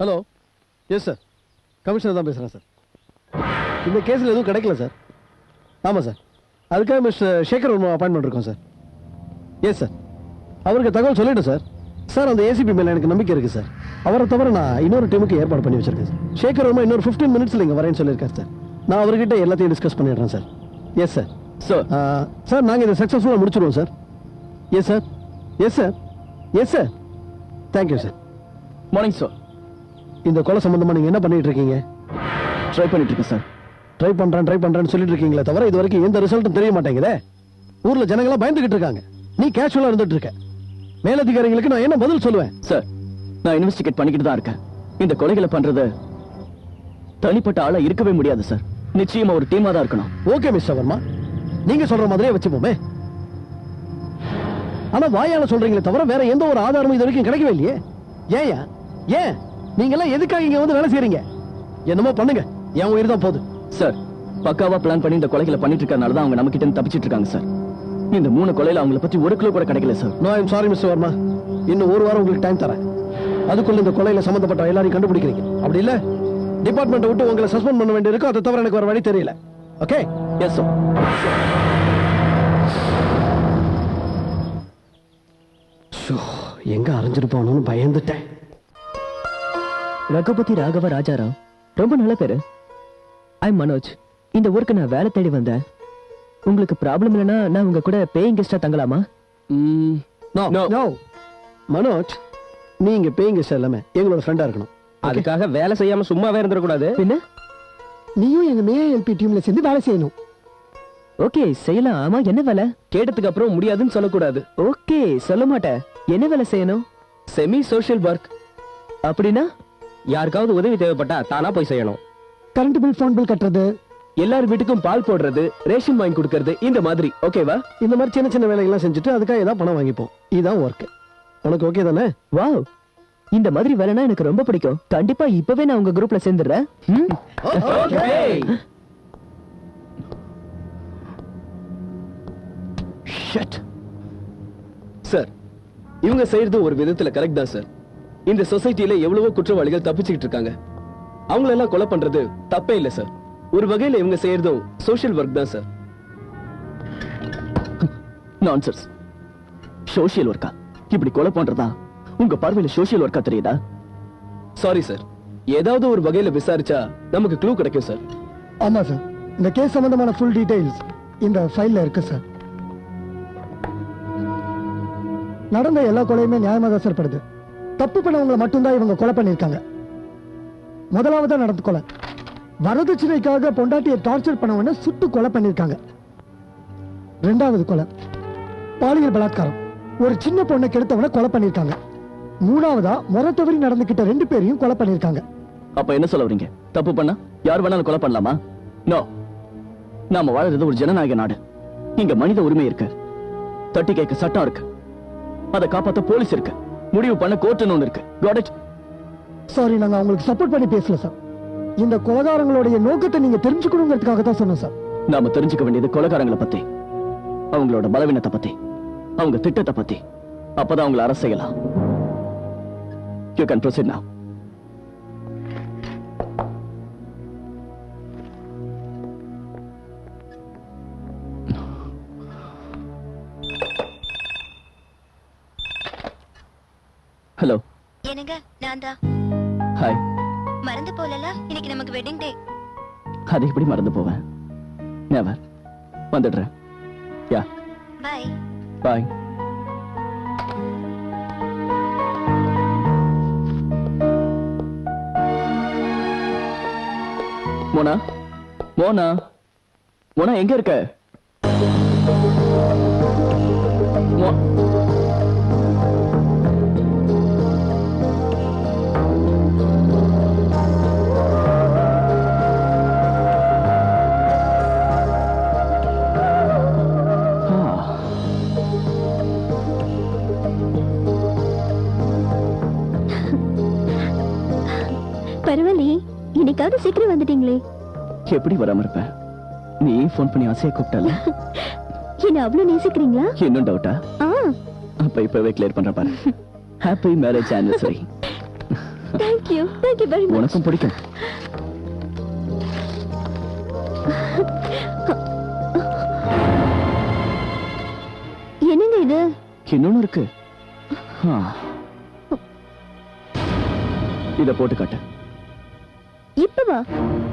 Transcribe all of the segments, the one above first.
Hello yes sir commissioner தான் பேசுகிறேன் sir. இந்த கேஸில் எதுவும் கிடைக்கல சார். ஆமாம் சார், அதுக்காக மிஸ்டர் சேகர் வர்மா அப்பாயின்மெண்ட் இருக்கோம் சார். எஸ் சார், அவருக்கு தகவல் சொல்லிட்டேன் சார். சார் அந்த ஏசிபி மேலே எனக்கு நம்பிக்கை இருக்குது சார். அவரை தவிர நான் இன்னொரு டீமுக்கு ஏற்பாடு பண்ணி வச்சிருக்கேன் சார். சேகர் வர்மா இன்னொரு 15 மினிட்ஸில் இங்கே வரேன்னு சொல்லியிருக்காரு சார். நான் அவர்கிட்ட எல்லாத்தையும் டிஸ்கஸ் பண்ணிடுறேன் sir. Yes sir. Sir sir நாங்கள் இதை சக்ஸஸ்ஃபுல்லாக முடிச்சிடுவோம் sir. Yes sir. Yes sir. Yes sir. Thank you sir. Morning sir. இந்த கொலை சம்பந்தமா நீங்க என்ன பண்ணிட்டு இருக்கீங்க? ட்ரை பண்ணிட்டு இருக்கேன் சார். ட்ரை பண்றேன்னு சொல்லிட்டு இருக்கீங்களே தவிர இது வரைக்கும் எந்த ரிசல்ட்டும் தெரிய மாட்டேங்குதே. ஊர்ல ஜனங்களா பயந்துகிட்டு இருக்காங்க, நீ கேஷுவலா இருந்துட்டு இருக்க. மேலதிகாரிகளுக்கு நான் என்ன பதில் சொல்லுவேன்? சார், நான் இன்வெஸ்டிகேட் பண்ணிக்கிட்டு தான் இருக்கேன். இந்த கொலைகளை பண்றது தனிப்பட்ட ஆளா இருக்கவே முடியாது சார். நிச்சயமா ஒரு டீமா தான் இருக்கணும். ஓகே மிஸ்டர் வர்மா, நீங்க சொல்ற மாதிரியே வச்சுப்போமே. ஆனா வாயால சொல்றீங்களே தவிர வேற எந்த ஒரு ஆதாரமும் இது வரைக்கும் கிடைக்கவே இல்லையே. ஏயா ஏன் நீங்க எல்லாம் எதுக்காக இங்க வந்து வேலை செய்றீங்க? என்னமோ பண்ணுங்க, என் உயிர் தான் போகுது. சார், பக்காவா பிளான் பண்ணி இந்த கொலைகளை பண்ணிட்டு இருக்கறனால தான் அவங்க நம்ம கிட்ட இருந்து தப்பிச்சிட்டு இருக்காங்க சார். இந்த 3 கொலையில அவங்கள பத்தி ஒரு கிலோ கூட கிடைக்கல sir. No, I am sorry mister Varma. இன்னும் ஒரு வாரம் உங்களுக்கு டைம் தரேன். அதுக்குள்ள இந்த கொலையில சம்பந்தப்பட்ட எல்லாரையும் கண்டுபிடிக்கிறீங்க. அப்படி இல்ல டிபார்ட்மெண்ட் விட்டு உங்களை சஸ்பெண்ட் பண்ண வேண்டியிருக்கும். அதை தவிர எனக்கு ஒரு வழி தெரியல. ஓகே? Yes sir. எங்க அரைஞ்சிருப்பானு பயந்துட்டேன். ரகுபதி ராகவ ராஜாராம் ரொம்ப நல்ல பேரு. ஐ மனோஜ். இந்த ஊருக்கு நான் வேலை தேடி வந்தேன். உங்களுக்கு ப்ராப்ளம் இல்லைன்னா நான் உங்க கூட பேயிங் கெஸ்டா தங்கலாமா? நோ மனோஜ், நீங்க பேயிங் கெஸ்ட் எல்லாமே எங்களோட ஃப்ரெண்டா இருக்கணும். அதுக்காக வேலை செய்யாம சும்மாவே இருந்துடக்கூடாது. பின்ன நீயும் எங்க மேஎல்பி டீம்ல சேர்ந்து வேலை செய்யணும். ஓகே, செய்யலாம். ஆமா, என்ன வேலை? கேட்டதுக்கு அப்புறம் முடியாதுன்னு சொல்லக்கூடாது. ஓகே, சொல்ல மாட்டேன். என்ன வேலை செய்யணும்? Semi social work. அப்படின்னா யாருக்காவது உதவி தேவைப்பட்டா தானா போய் செய்யணும். கரண்ட் பில், ஃபோன் பில் கட்டுறது, எல்லார் வீட்டுக்கும் பால் போடுறது, ரேஷன் வாங்கி கொடுக்கறது, இந்த மாதிரி. ஓகேவா? இந்த மாதிரி சின்ன சின்ன வேலைகள்லாம் செஞ்சுட்டு அதுக்காக ஏதாவது பணம் வாங்கிப்போம். இதுதான் ஒர்க். உனக்கு ஓகே தானே? வாவ், இந்த மாதிரி வேலைனா எனக்கு ரொம்ப பிடிக்கும். கண்டிப்பா இப்பவே நான் உங்க குரூப்ல சேர்ந்துடுறேன். சார், இவங்க செய்யறது ஒரு விதத்துல கரெக்ட் தான் சார். இந்த சொசைட்டில எவ்வளவோ குற்றவாளிகள் தப்பிச்சுக்கிட்டு இருக்காங்க. அவங்கள எல்லாம் கொலை பண்றது தப்பே இல்ல சார். ஒரு வகையில இவங்க செய்யறதும் சோஷியல் ஒர்க் தான் சார். நான்சென்ஸ். சோஷியல் ஒர்க்கா? இப்படி கொலை பண்றதா உங்க பார்வையில சோஷியல் ஒர்க்கா தெரியுதா? சாரி சார், ஏதாவது ஒரு வகையில விசாரிச்சா நமக்கு க்ளூ கிடைக்கும் சார். ஆமா சார், இந்த கேஸ் சம்பந்தமான ஃபுல் டீடைல்ஸ் இந்த ஃபைல்ல இருக்கு சார். நடந்த எல்லா கொலையுமே நியாயமா தான் சார் படுது. தப்பு பண்ணவங்களை மட்டும்தான் இவங்க கொலை பண்ணிருக்காங்க. முதலாவதா நடந்த கொலை வரதட்சணைக்காக பொண்டாட்டியை டார்ச்சர் பண்ணவன சுட்டு கொலை பண்ணிருக்காங்க. 2வது கொலை பாலியல் பலாத்காரம், ஒரு சின்ன பொண்ணை கெடுத்தவனை கொலை பண்ணிருக்காங்க. 3வதா முறை தவறி நடந்துகிட்ட 2 பேரையும் கொலை பண்ணிருக்காங்க. அப்ப என்ன சொல்ல வரீங்க? தப்பு பண்ணா யார் வேணாலும் கொலை பண்ணலாமா? நோ. நாம வாழறது ஒரு ஜனநாயக நாடு. இங்க மனித உரிமை இருக்கு, தட்டி கேட்க சட்டம் இருக்கு, அதை காப்பாத்த போலீஸ் இருக்கு, முடிவு பண்ண கோர்ட்னு ஒண்ணு இருக்கு. Got it? சாரி, நாங்க அவங்களுக்கு சப்போர்ட் பண்ணி பேசல சார். இந்த கொலைகாரங்களுடைய நோக்கத்தை நீங்க தெரிஞ்சுக்கணுங்கிறதுக்காக தான் சொன்னோம் சார். நாம தெரிஞ்சுக்க வேண்டியது கொலைகாரங்களை பத்தி, அவங்களோட பலவீனத்தை பத்தி, அவங்க திட்டத்தை பத்தி. அப்பதான் அவங்களை அரசு செய்யலாம். You can proceed now. Hello. என்னங்க, நான் தான். ஹாய். மறந்து போலல, இன்னைக்கு நமக்கு வெட்டிங் டே. அதை எப்படி மறந்து போவேன்? நெவர். வந்துடுறேன். யா. பை. பாய். மோனா, மோனா, மோனா எங்க இருக்க? பரவாயில்லையே, இன்னைக்காவது சீக்கிரம் வந்துட்டீங்களே. எப்படி வராம இருப்பேன்? நீ போன் பண்ணி ஆசையா கூப்பிட்டல. என்ன அவ்வளவு நேசிக்கிறீங்களா? இன்னும் டவுட்டா? அப்ப இப்பவே கிளியர் பண்ற பாரு. Happy marriage anniversary. Thank you very much. உனக்கும் பிடிக்கும். என்னங்க இது? இன்னொன்னு இருக்கு. இத போட்டு காட்டு. இப்பவா?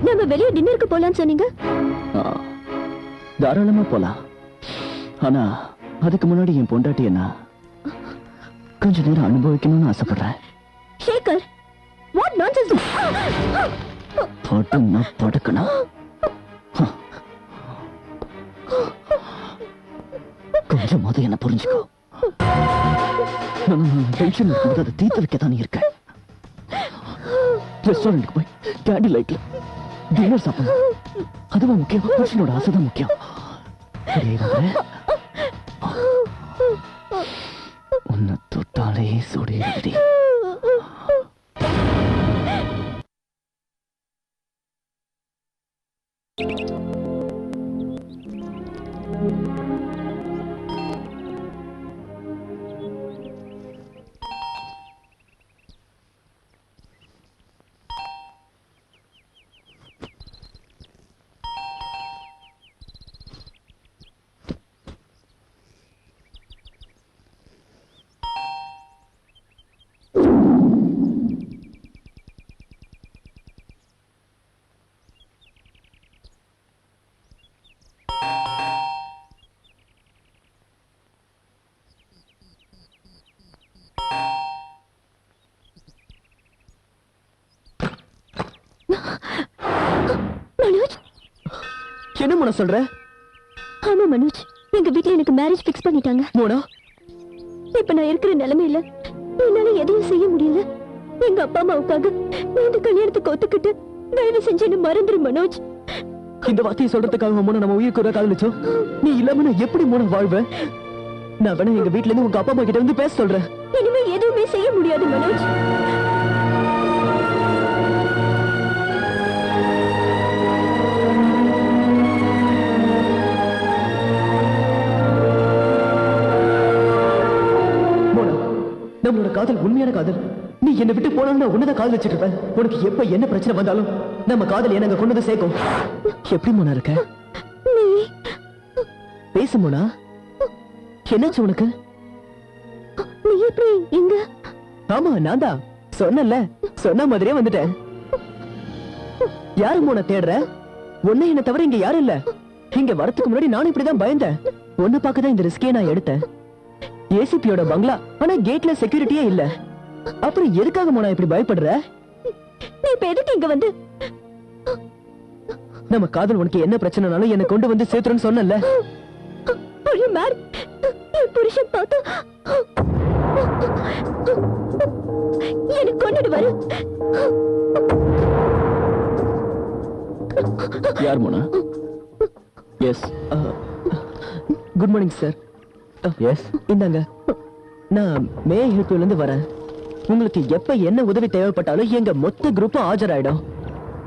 நம்ம வெளியே டின்னருக்கு போலான்னு சொன்னீங்க. தாராளமா போலாம். ஆனா அதுக்கு முன்னாடி என் பொண்டாட்டி என்ன கொஞ்ச நேரம் அனுபவிக்கணும்னு ஆசைப்படுறேன். Shekar, what nonsense! படுன்னா படுக்கணும். கொஞ்சமாவது என்ன புரிஞ்சுக்கோ. டென்ஷன் இருக்கும்போது அதை தீர்த்து வைக்கத்தான் இருக்கேன். ரெஸ்டாரண்ட்டுக்கு போய் கேண்டி லைட்ல டின்னர் சாப்பிடணும். அதுவும் முக்கியம். புருஷனோட ஆசைதான் முக்கியம். உன்னை தொட்டாலே சுடேறி. மனோஜ், என்ன மோனா சொல்ற? ஆமா மனோஜ், எங்க வீட்ல எனக்கு மேரேஜ் பிக்ஸ் பண்ணிட்டாங்க. மோனா, இப்ப நான் இருக்கிற நிலைமையில என்னால எதையும் செய்ய முடியல. எங்க அப்பா அம்மாவுக்காக நான் இந்த கல்யாணத்துக்கு ஒத்துக்கிட்டு தயவு செஞ்சு என்ன மறந்துரு மனோஜ். இந்த வார்த்தையை சொல்றதுக்காக மோனா நம்ம உயிருக்கு ஒரு காதலிச்சோம். நீ இல்லாம நான் எப்படி மோனா வாழ்வேன்? நான் வேணா எங்க வீட்ல இருந்து உங்க அப்பா அம்மா கிட்ட வந்து பேச சொல்றேன். இனிமே எதுவுமே செய்ய முடியாது மனோஜ். நம்மளோட காதல் உண்மையான காதல். நீ என்னை விட்டு போனாலும் நான் உன்னதான் காதல் வச்சுட்டு இருப்பேன். உனக்கு எப்ப என்ன பிரச்சனை வந்தாலும் நம்ம காதல் என்ன கொண்டு வந்து சேர்க்கும். எப்படி மோனா இருக்க? பேசு மோனா, என்னாச்சு உனக்கு? நீ எப்படி இங்க? ஆமா, நான் தான் சொன்னல, சொன்ன மாதிரியே வந்துட்டேன். யாரு மோனா தேடுற? உன்னை என்ன தவிர இங்க யாரும் இல்ல. இங்க வரதுக்கு முன்னாடி நானும் இப்படிதான் பயந்தேன். உன்னை பார்க்கதான் இந்த ரிஸ்கே நான் எடுத்தேன். ஏசிபியோட பங்களா, ஆனா கேட்ல செக்யூரிட்டியே இல்ல. அப்புறம் எதுக்காக மோனா இப்படி பயப்படுற? நீ இப்ப எதுக்கு இங்க வந்து? நம்ம காதல் உனக்கு என்ன பிரச்சனைனாலும் என்ன கொண்டு வந்து சேர்த்துறேன்னு சொன்னல. புருஷன் பார்த்தா எனக்கு கொண்டுட்டு வர. யார் Mona? Yes, good morning sir. Yes, இந்தாங்க, நான் மே ஹெல்ப்ல இருந்து வரேன். உங்களுக்கு எப்ப என்ன உதவி தேவைப்பட்டாலும் எங்க மொத்த குரூப்பும் ஆஜராயிடும்.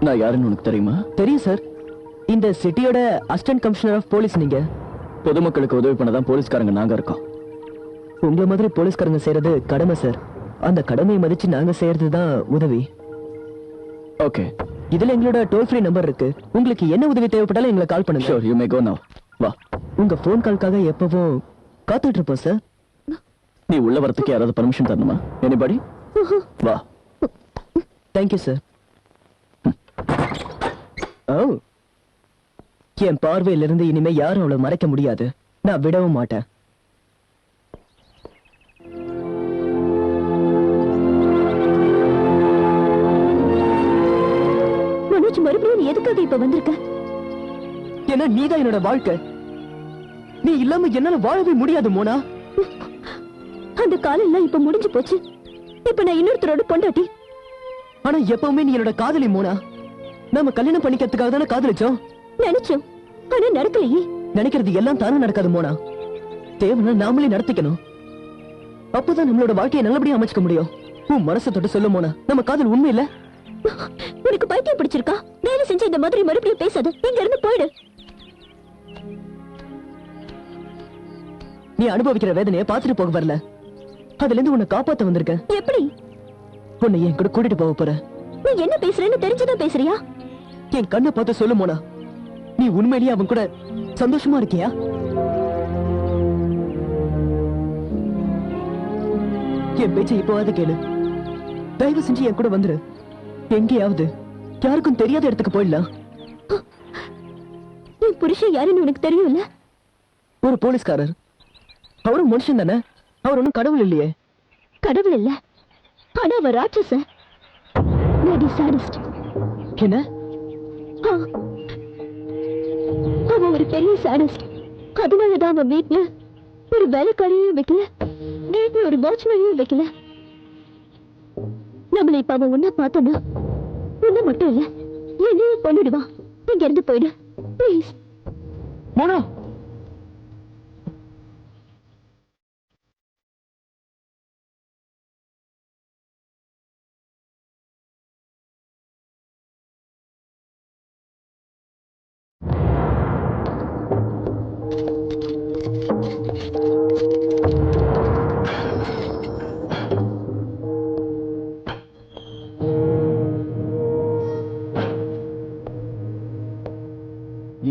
நான் யாருன்னு உனக்கு தெரியுமா? தெரியும் சார். இந்த சிட்டியோட அசிஸ்டன்ட் கமிஷனர் ஆஃப் போலீஸ் நீங்க. பொதுமக்களுக்கு உதவி பண்ணதான் போலீஸ்காரங்க நாங்க இருக்கோம். உங்களை மாதிரி போலீஸ்காரங்க செய்யறது கடமை சார். அந்த கடமையை மதிச்சு நாங்க செய்யறது தான் உதவி. ஓகே, இதுல எங்களோட டோல் ஃப்ரீ நம்பர் இருக்கு. உங்களுக்கு என்ன உதவி தேவைப்பட்டாலும் எங்களை கால் பண்ணுங்க. ஷூர், யூ மே கோ நவ. வா. உங்க ஃபோன் கால்காக எப்பவும் காத்துட்டு இருப்போம் சார். நீ உள்ள வரதுக்கு யாராவது பர்மிஷன் தரணுமா? எனிபடி? வா. Thank you sir. ஓ, என் பார்வையிலிருந்து இனிமே யாரும் அவளை மறைக்க முடியாது. நான் விடவும் மாட்டேன். மனோஜ், மறுபடியும் நீ எதுக்காக இப்ப வந்திருக்க? ஏன்னா நீதான் என்னோட வாழ்க்கை. நீ இல்லாம என்னால வாழவே முடியாது மோனா. அந்த காலம் எல்லாம் இப்ப முடிஞ்சு போச்சு. இப்ப நான் இன்னொருத்தரோட பொண்டாட்டி. ஆனா எப்பவுமே நீ என்னோட காதலி மோனா. நாம கல்யாணம் பண்ணிக்கிறதுக்காக தானே காதலிச்சோம். நினைச்சோம், ஆனா நடக்கலையே. நினைக்கிறது எல்லாம் தானே நடக்காது மோனா. தேவைன்னா நாமளே நடத்திக்கணும். அப்பதான் நம்மளோட வாழ்க்கையை நல்லபடியா அமைச்சுக்க முடியும். உன் மனசை தொட்டு சொல்ல மோனா, நம்ம காதல் உண்மை இல்ல. உனக்கு பைத்தியம் பிடிச்சிருக்கா? வேலை செஞ்ச இந்த மாதிரி மறுபடியும் பேசாத. இங்க இருந்து போயிடு. நீ அனுபவிக்கிற வேதனையை பார்த்துட்டு போக வரல. அதுல இருந்து உன்னை காப்பாத்த வந்திருக்க. எப்படி? உன்னை என் கூட கூட்டிட்டு போக போற. நீ என்ன பேசுறேன்னு தெரிஞ்சுதான் பேசுறியா? என் கண்ணை பார்த்து சொல்லு மோனா, நீ உண்மையிலேயே அவன் கூட சந்தோஷமா இருக்கியா? என் பேச்சை இப்போவாது கேளு. தயவு செஞ்சு என் கூட வந்துரு. எங்கேயாவது யாருக்கும் தெரியாத இடத்துக்கு போயிடலாம். என் புருஷன் யாருன்னு உனக்கு தெரியும்ல? ஒரு போலீஸ்காரர். அவரும் மனுஷன் தானே, அவர் ஒன்னும் கடவுள் இல்லையே. கடவுள் இல்ல, ஆனா அவ ராட்சச. Lady sadist. என்ன? அவ ஒரு பெரிய சாடிஸ்ட். அதனாலதான் அவன் வீட்டுல ஒரு வேலைக்காரியும் வைக்கல, வீட்டுல ஒரு வாட்ச்மேனையும் வைக்கல. நம்மளை இப்ப அவன் ஒன்னா பார்த்தோன்னா ஒண்ணு மட்டும் இல்ல, என்னையும் கொண்டுடுவான். இங்க இருந்து போயிடு ப்ளீஸ். மோனா,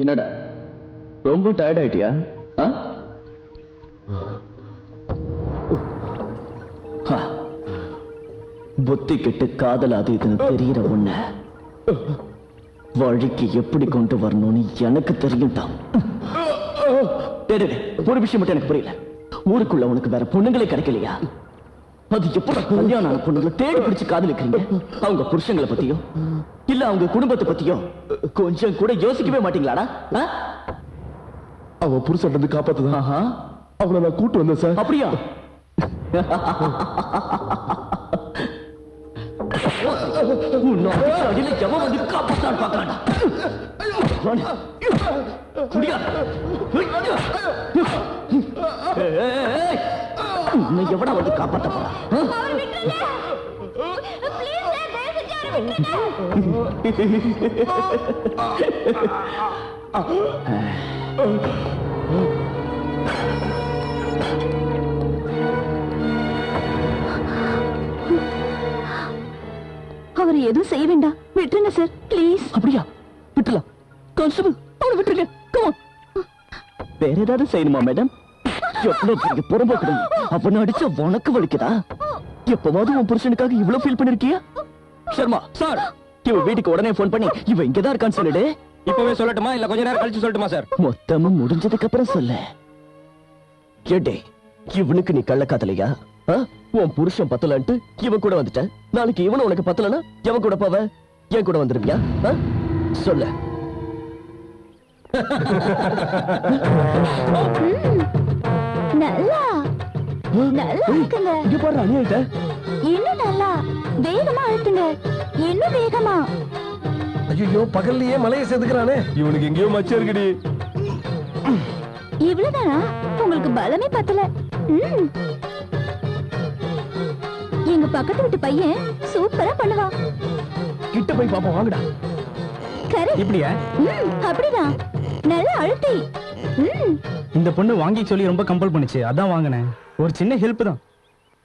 என்னடா ரொம்ப டயர்ட் ஆயிட்டியா? புத்தி கெட்டு காதல் அது இதுன்னு தெரியற உன்ன வழிக்கு எப்படி கொண்டு வரணும்னு எனக்கு தெரியும் தான். ஒரு விஷயம் மட்டும் எனக்கு புரியல. ஊருக்குள்ள உனக்கு வேற பொண்ணுங்களே கிடைக்கலையா? அது எப்படி கல்யாணம் ஆன பொண்ணுங்களை தேடி பிடிச்சு காதலிக்கிறீங்க? அவங்க புருஷங்களை பத்தியோ இல்ல அவங்க குடும்பத்தை பத்தியோ கொஞ்சம் கூட யோசிக்கவே மாட்டீங்களாடா? அவ புருஷன் வந்து காப்பாத்துதான் அவளை நான் கூட்டு வந்தேன் சார். அப்படியா? அடியில எவன் வந்து காப்பாத்தான் பாக்கலாம்டா. உன்னை எவடா வந்து காப்பாத்த போறா? அவர் எதுவும் செய்ய வேண்டாம், விட்டுருங்க சார் ப்ளீஸ். அப்படியா? விட்டுலாம். கான்ஸ்டபிள், அவனை விட்டுருங்க. Come on. வேற ஏதாவது செய்யணுமா மேடம்? எவ்வளவு பெரிய புறம்போக்கு அவனை அடிச்சா உனக்கு வலிக்குதா? எப்பவாவது உன் புருஷனுக்காக இவ்வளவு ஃபீல் பண்ணிருக்கியா? சர்மா சார், இவ வீட்டுக்கு உடனே போன் பண்ணி இவ இங்கதான் இருக்கான்னு சொல்லிடு. இப்பவே சொல்லட்டுமா இல்ல கொஞ்ச நேரம் கழிச்சு சொல்லட்டுமா சார்? மொத்தமும் முடிஞ்சதுக்கு அப்புறம் சொல்லு. கேட்டே, இவனுக்கு நீ கள்ளக்காதலையா? உன் புருஷன் பத்தலன்ட்டு இவன் கூட வந்துட்ட. நாளைக்கு இவனு உனக்கு பத்தலனா எவன் கூட போவ? என் கூட வந்துருவியா? சொல்ல. நல்லா நல்லா இருக்குங்க. இங்க பாரு அநியாயத்தை. இன்னும் நல்லா வேகமா அழுத்துங்க, இன்னும் வேகமா. ஐயோ, பகல்லையே மலையை செதுக்கிறானே. இவனுக்கு எங்கேயோ மச்சம் இருக்குடி. இவ்வளவுதானா? உங்களுக்கு பலமே பத்தல. எங்க பக்கத்து வீட்டு பையன் சூப்பரா பண்ணுவான். கிட்ட போய் பாப்போம் வாங்கடா. கரெக்ட். இப்படியா? அப்படிதான். நல்லா அழுத்தி. இந்த பொண்ணு வாங்கி சொல்லி ரொம்ப கம்பல் பண்ணுச்சு, அதான் வாங்கினேன். ஒரு சின்ன ஹெல்ப் தான்.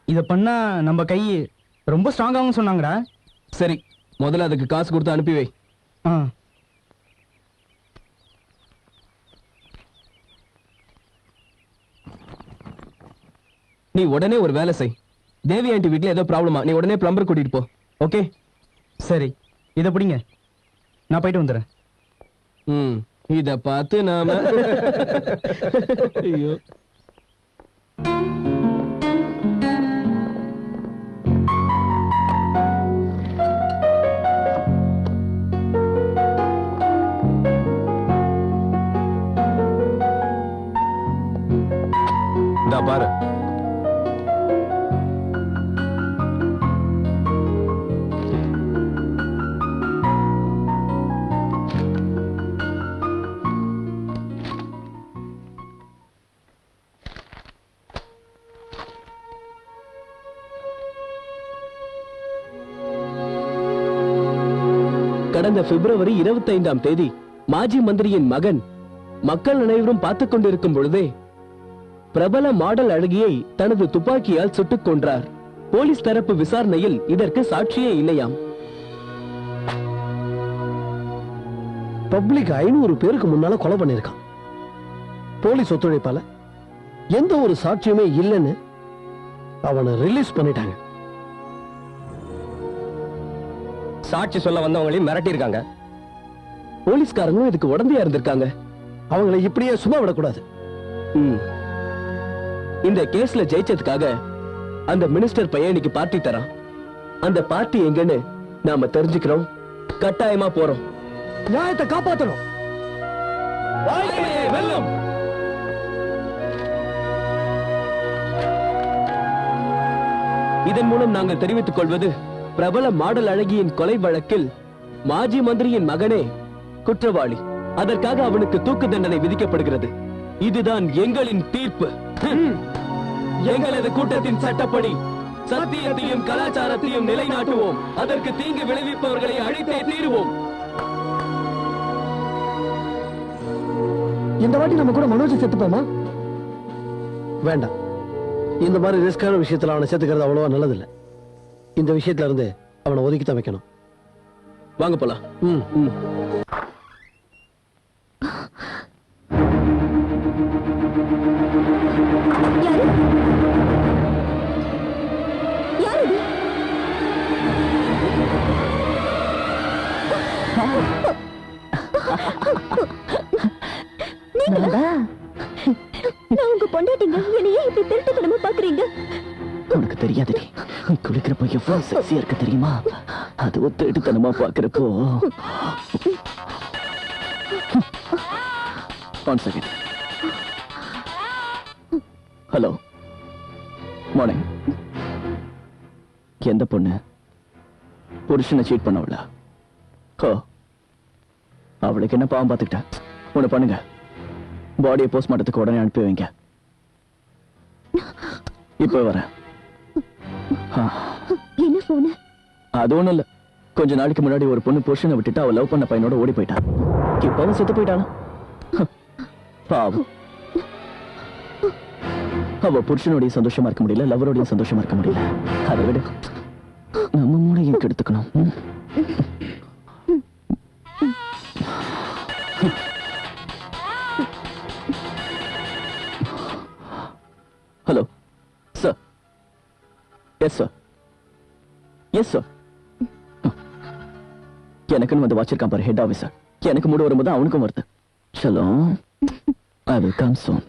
இத பண்ணா நம்ம கை ரொம்ப ஸ்ட்ராங்காகும் சொன்னாங்கடா. சரி, முதல்ல அதுக்கு காசு கொடுத்து அனுப்பி வை. நீ உடனே ஒரு வேலை செய். தேவி ஆண்டி வீட்ல ஏதோ ப்ராப்ளமா, நீ உடனே பிளம்பர் கூட்டிட்டு போ. ஓகே? சரி, இத பிடிங்க, நான் போயிட்டு வந்துடுறேன். இத பார்த்து நாம ஐயோ. பாரு, கடந்த பிப்ரவரி 25ஆம் தேதி மாஜி மந்திரியின் மகன் மக்கள் அனைவரும் பார்த்துக் கொண்டிருக்கும் பொழுதே பிரபல மாடல் அழகியை தனது துப்பாக்கியால் சுட்டுக் கொன்றார். போலீஸ் தரப்பு விசாரணையில் இதற்கு சாட்சியே இல்லையாம். பப்ளிக் 500 பேருக்கு முன்னால கொலை பண்ணிருக்கான். போலீஸ் ஒத்துழைப்பால எந்த ஒரு சாட்சியுமே இல்லைன்னு அவனை ரிலீஸ் பண்ணிட்டாங்க. சாட்சி சொல்ல வந்தவங்களையும் மிரட்டி இருக்காங்க. போலீஸ்காரங்களும் இதுக்கு உடந்தையா இருந்திருக்காங்க. அவங்களை இப்படியே சும்மா விடக்கூடாது. ம். இந்த கேஸ்ல ஜெயிச்சதுக்காக அந்த மினிஸ்டர் பையன் இன்னைக்கு பார்ட்டி தரான். அந்த பார்ட்டி எங்கன்னு நாம தெரிஞ்சுக்கிறோம். கட்டாயமா போறோம். நியாயத்தை காப்பாத்தணும். வெல்லம். இதன் மூலம் நாங்கள் தெரிவித்துக் கொள்வது, பிரபல மாடல் அழகியின் கொலை வழக்கில் மாஜி மந்திரியின் மகனே குற்றவாளி. அதற்காக அவனுக்கு தூக்கு தண்டனை விதிக்கப்படுகிறது. இதுதான் எங்களின் தீர்ப்பு. எங்களது கூட்டத்தின் சட்டப்படி சத்தியத்தையும் கலாச்சாரத்தையும் நிலைநாட்டுவோம். அதற்கு தீங்கு விளைவிப்பவர்களை அழித்தே தீருவோம். இந்த வாட்டி நம்ம கூட மனோஜ் செத்துப்போமா? வேண்டாம். இந்த மாதிரி ரிஸ்கான விஷயத்துல அவனை சேர்த்துக்கிறது அவ்வளவா நல்லதில்லை. இந்த விஷயத்துல இருந்து அவனை ஒதுக்கித்தான் வைக்கணும். வாங்க போலாம். ம் ம். யாரு? யாரு இது? நீங்களா? நான் உங்க பொண்டாட்டிங்க. என்னையே இப்படி திருட்டுத்தனமா பாக்குறீங்க? உனக்கு தெரியாதுடி, நீ குளிக்கிறப்போ எவ்வளவு செக்ஸியா இருக்கு தெரியுமா? அது ஒத்துட்டுத்தனமா பாக்குறப்போ. One second. Hello, morning. எந்த பொண்ணு புருஷனை சீட் பண்ணவள? ஹோ, அவளுக்கு என்ன பாவம் பார்த்துக்கிட்ட? ஒண்ணு பண்ணுங்க, பாடியை போஸ்ட்மார்ட்டத்துக்கு உடனே அனுப்பி வைங்க. இப்ப வரேன். என்ன போன? அது ஒண்ணும் இல்ல. கொஞ்ச நாளைக்கு முன்னாடி ஒரு பொண்ணு புருஷனை விட்டுட்டு அவ லவ் பண்ண பையனோட ஓடி போயிட்டா. இப்பவும் செத்து போயிட்டானா? பாவம். அவ புருஷனோடய சந்தோஷமா இருக்க முடியல, லவரோடய சந்தோஷமா இருக்க முடியல. அதை விட நம்ம மூளையும் கெடுத்துக்கணும். Hello sir. Yes sir. Yes sir. எனக்குன்னு வந்து வச்சிருக்கான் பாரு ஹெட் ஆபீசர். எனக்கு மூடு வரும்போது அவனுக்கும் வருது. சலோ, I will come soon.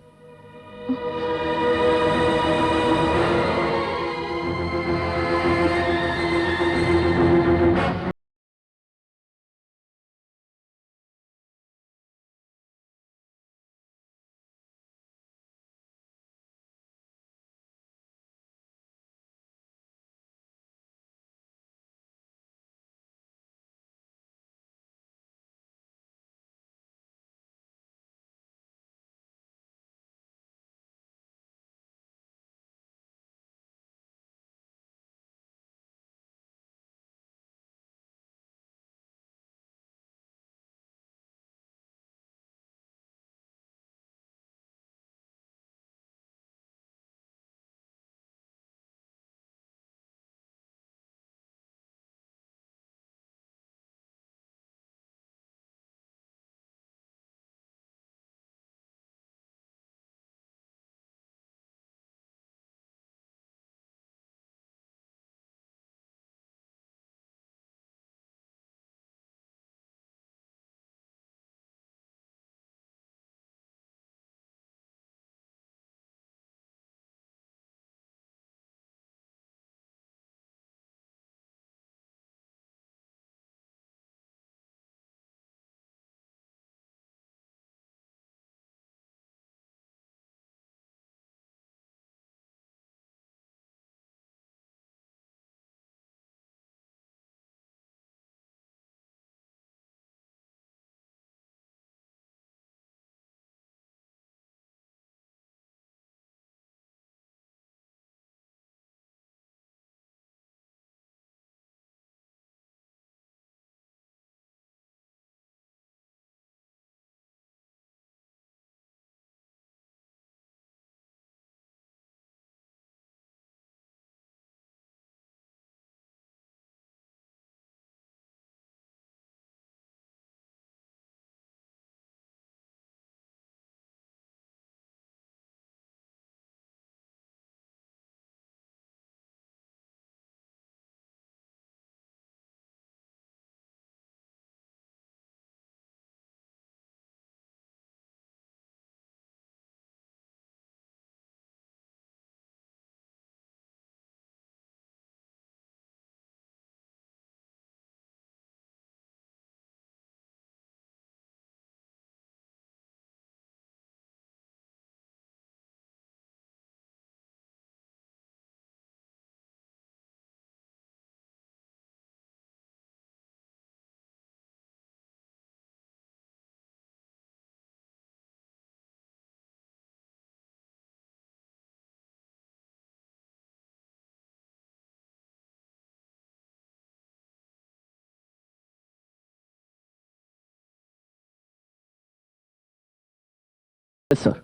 Yes sir.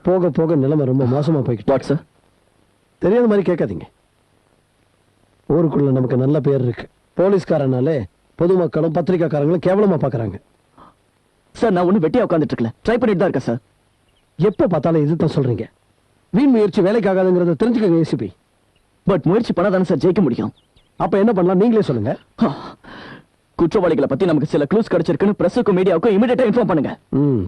போக போக நிலைமை ரொம்ப மோசமா போய்கிட்டு. What sir? தெரியாத மாதிரி கேட்காதீங்க. ஊருக்குள்ள நமக்கு நல்ல பேர் இருக்கு. போலீஸ்காரனாலே பொதுமக்களும் பத்திரிக்கைக்காரங்களும் கேவலமா பாக்குறாங்க. சார் நான் ஒண்ணு வெட்டியா உட்காந்துட்டு இருக்கல, ட்ரை பண்ணிட்டு தான் இருக்கேன் சார். எப்ப பார்த்தாலும் இதுதான் சொல்றீங்க. வீண் முயற்சி வேலைக்காகாதுங்கிறத தெரிஞ்சுக்கங்க ஏசிபி. பட் முயற்சி பண்ணாதானே சார் ஜெயிக்க முடியும். அப்ப என்ன பண்ணலாம் நீங்களே சொல்லுங்க. குற்றவாளிகளை பத்தி நமக்கு சில க்ளூஸ் கிடைச்சிருக்குன்னு பிரஸுக்கும் மீடியாவுக்கும் இமிடியேட்டா இன்ஃபார்ம் பண்ணுங்க.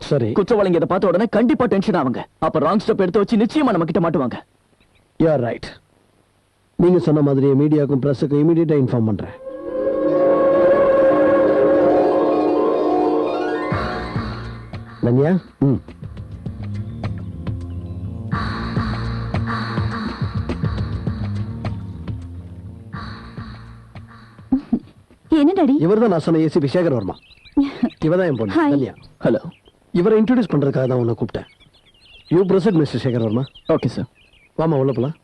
சரி. குற்றவாளிங்க இதை பார்த்த உடனே கண்டிப்பா டென்ஷன் ஆவாங்க. அப்ப ராங் ஸ்டெப் எடுத்து வச்சு நிச்சயமா நம்ம கிட்ட மாட்டுவாங்க. You are right. நீங்க சொன்ன மாதிரி மீடியாவுக்கும் பிரஸுக்கும் இமிடியேட்டா இன்ஃபார்ம் பண்றேன். தன்யா, என்ன டாடி? இவர்தான் நான் சொன்ன ஏசிபி சேகர் வர்மா. இவதான் என் பொண்ணு தன்யா. ஹலோ. இவரை இன்ட்ரோடியூஸ் பண்றதுக்காக தான் உன்னை கூப்பிட்டேன். You present mister Shekhar Varma. Okay sir. வாமா உள்ள போலாம்.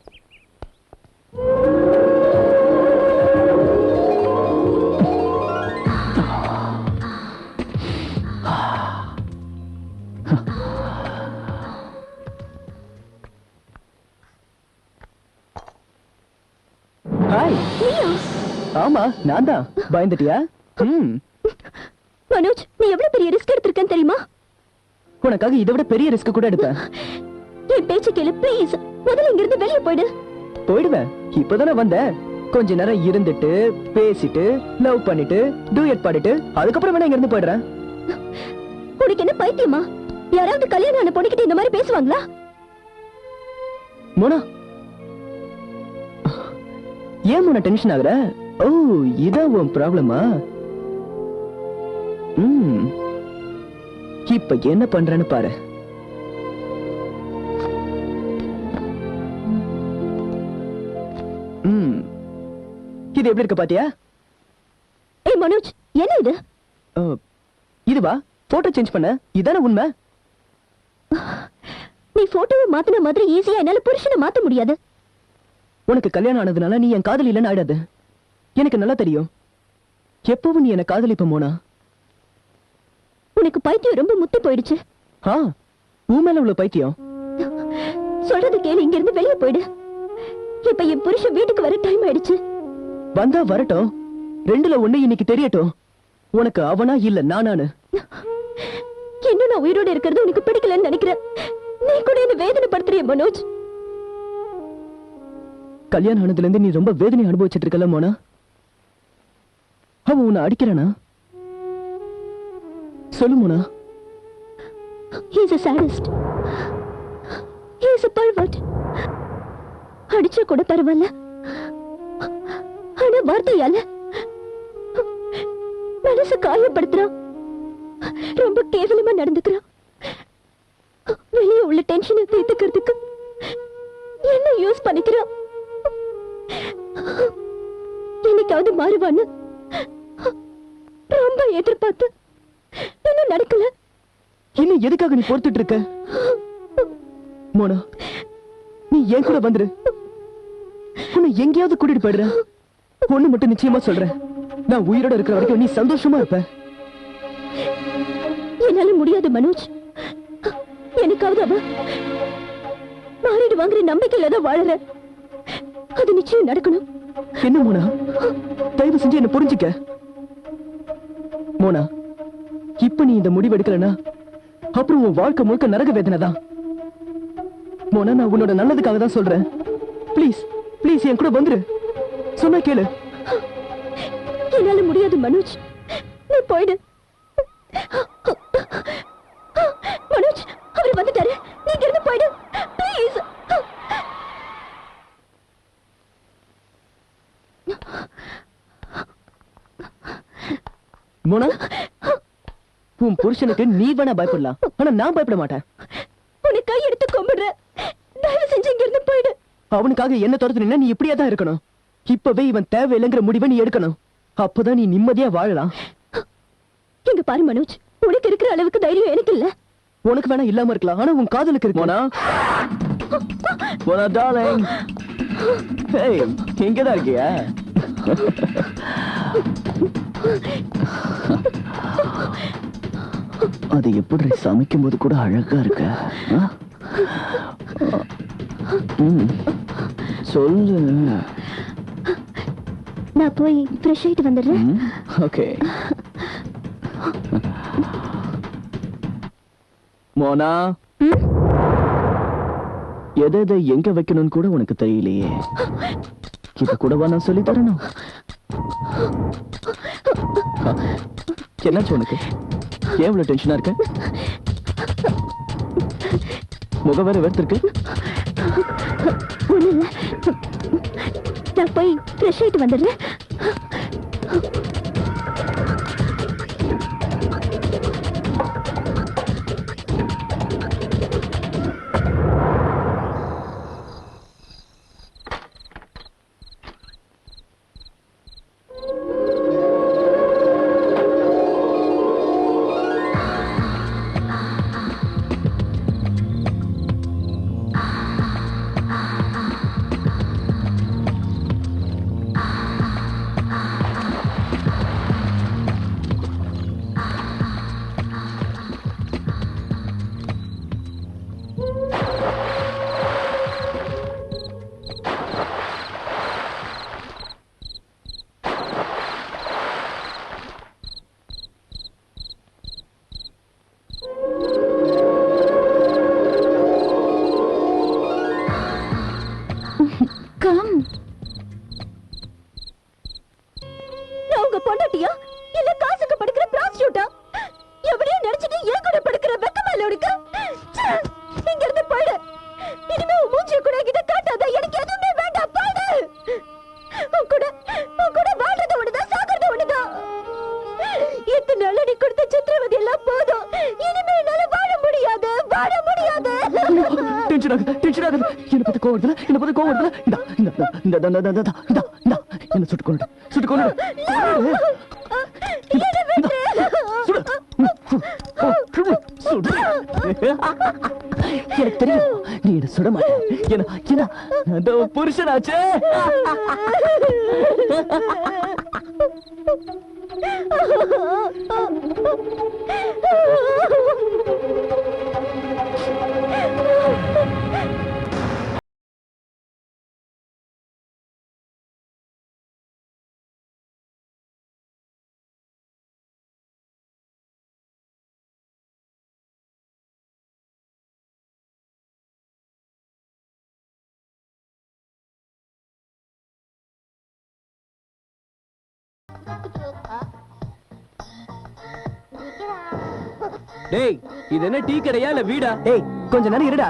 ஹாய். ஆமா நான் தான். பயந்துட்டியா? மனோஜ், நீ எவ்வளவு பெரிய ரிஸ்க் எடுத்திருக்கேன்னு தெரியுமா? உனக்காக இதை விட பெரிய ரிஸ்க் கூட எடுப்பேன். என் பேச்சு கேளு ப்ளீஸ். முதல்ல இங்க இருந்து வெளியே போயிடு. போயிடுவேன். இப்பதானே வந்தேன். கொஞ்ச நேரம் இருந்துட்டு பேசிட்டு லவ் பண்ணிட்டு டூயட் பாடிட்டு அதுக்கப்புறம் வேணா இங்க இருந்து போயிடுறேன். உனக்கு என்ன பைத்தியமா? யாராவது கல்யாணம் ஆன பொண்ணுகிட்ட இந்த மாதிரி பேசுவாங்களா? மோனா, ஏன் மோனா டென்ஷன் ஆகுற? ஓ, இதான் உன் ப்ராப்ளமா? இப்ப என்ன பண்றேன்னு பாரு. இது எப்படி இருக்க பாத்தியா? ஏய் மனோஜ், என்ன இது? இதுவா? போட்டோ சேஞ்ச் பண்ண. இதானே உண்மை? நீ போட்டோவை மாத்தின மாதிரி ஈஸியா என்னால புருஷனை மாத்த முடியாது. உனக்கு கல்யாணம் ஆனதுனால நீ என் காதலி இல்லைன்னு ஆயிடாது. எனக்கு நல்லா தெரியும். எப்பவும் நீ என்ன காதலிப்ப மோனா. உனக்கு பைத்தியம் ரொம்ப முத்தி போயிடுச்சு. உன் மேல உள்ள பைத்தியம். சொல்றது கேளு, இங்க இருந்து வெளியே போயிடு. இப்ப என் புருஷன் வீட்டுக்கு வர டைம் ஆயிடுச்சு. வந்தா வரட்டும். ரெண்டுல ஒண்ணு இன்னைக்கு தெரியட்டும். உனக்கு அவனா இல்ல நானானு. இன்னும் நான் உயிரோட இருக்கிறது உனக்கு பிடிக்கலன்னு நினைக்கிறேன். நீ கூட என்ன வேதனைப்படுத்துறிய மனோஜ். கல்யாணம் ஆனதுல இருந்து நீ ரொம்ப வேதனை அனுபவிச்சுட்டு இருக்கல மோனா. அவன் உன்னை அடிக்கிறானா? சொல்லு Mona. He is a sadist. He is a pervert. அடிச்ச கூட பரவாயில்ல, ஆனா வார்த்தையால மனசு காயப்படுத்துறான். ரொம்ப கேவலமா நடந்துக்கிறான். வெளியே உள்ள டென்ஷனை தீர்த்துக்கிறதுக்கு என்ன யூஸ் பண்ணிக்கிறான். என்னைக்காவது மாறுவான்னு ரொம்ப எதிர்பார்த்து இன்னும் நடக்கல. இன்னும் எதுக்காக நீ பொறுத்துட்டு இருக்க? மோனா, நீ என் கூட வந்துரு. உன்னை எங்கேயாவது கூட்டிட்டு போயிடுற. ஒண்ணு மட்டும் நிச்சயமா சொல்றேன், நான் உயிரோட இருக்கிற வரைக்கும் நீ சந்தோஷமா இருப்ப. என்னால முடியாது மனோஜ். எனக்காவது அவ மாறிடுவாங்கிற நம்பிக்கையில தான் வாழற. அது நிச்சயம் நடக்கணும். என்ன மோனா, தயவு செஞ்சு என்ன புரிஞ்சுக்க. மோனா, இப்ப நீ இந்த முடிவு எடுக்கலனா அப்புறம் உன் வாழ்க்கை முழுக்க நரக வேதனை தான். மோனா, நான் உன்னோட நல்லதுக்காக தான் சொல்றேன். ப்ளீஸ் ப்ளீஸ் என் கூட வந்துரு. சொன்னா கேளு. என்னால முடியாது மனோஜ், நீ போயிடு. மனோஜ், அவர் வந்துட்டாரு. நீ இருந்து போயிடு ப்ளீஸ். மோனா, உன் புருஷனுக்கு நீ வேணா பயப்படலாம், ஆனா நான் பயப்பட மாட்டேன். உனக்கு கை எடுத்து கும்பிடுற. தயவு செஞ்சு இங்க இருந்து போயிடு. அவனுக்காக என்ன துரத்துனா நீ இப்படியே தான் இருக்கணும். இப்பவே இவன் தேவையில்லைங்கிற முடிவை நீ எடுக்கணும். அப்பதான் நீ நிம்மதியா வாழலாம். இங்க பாரு மனோஜ், உனக்கு இருக்கிற அளவுக்கு தைரியம் எனக்கு இல்ல. உனக்கு வேணா இல்லாம இருக்கலாம், ஆனா உன் காதலுக்கு இருக்கு. மோனா, மோனா டார்லிங், ஹேய், இங்க தான் இருக்கியா? அது எப்படி சமைக்கும் போது கூட அழகா இருக்க. சொல்லு. நான் போய் ஃப்ரெஷ் ஆயிட்டு வந்துடுறேன். ஓகே. மோனா, எதை எங்க வைக்கணும்னு கூட உனக்கு தெரியலையே. இது கூடவா நான் சொல்லி தரணும்? என்னாச்சு உனக்கு? ஏன் இவ்வளவு டென்ஷனா இருக்க? முகம் வேற வெறுத்திருக்கு. ஒண்ணு இல்ல, நான் போய் ஃப்ரெஷ் ஆயிட்டு வந்துடுறேன். கம். நான் உங்க பொண்டாட்டியா இல்ல காசுக்கு படுக்கிற பிராஸ்டியூட்டா? எப்படியோ நினைச்சிட்டு ஏன் கூட படுக்கிற வெக்கமா இல்ல உனக்கு? இங்க இருந்து போயிடு. இனிமே உன் மூஞ்சிய கூட கிட்ட காட்டாத. எனக்கு எதுவுமே வேண்டாம், போயிடு. உன் கூட வாழ்றது ஒண்ணுதான், சாகிறது ஒண்ணுதான். இத்தனை நாள் நீ கொடுத்த சித்திரவதை எல்லாம் போதும். இனிமே என்னால வாழ முடியாது, வாழ முடியாது. டென்ஷன் ஆகுது. என்ன பத்தி கோவம் வருதுல? இந்த என்ன சுட்டு கொண்டு எனக்கு தெரியும் நீ என்ன சுட மாட்ட. அந்த புருஷனாச்சே. டேய், இது என்ன டீ கடையா இல்ல வீடா? டேய் கொஞ்ச நேரம் இருடா.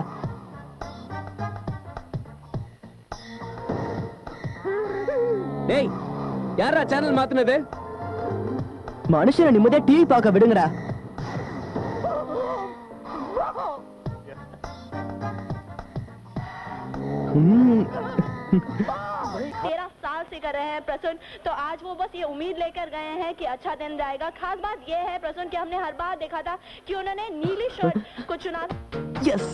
டேய், யாரா சேனல் மாத்துனது? மனுஷனை நிம்மதியா டிவி பார்க்க விடுங்கடா. साल से कर रहे हैं प्रसून, तो आज वो बस ये उम्मीद लेकर गए हैं कि अच्छा दिन जाएगा। खास बात ये है प्रसून कि हमने हर बार देखा था कि उन्होंने नीली शर्ट को चुना। எஸ்.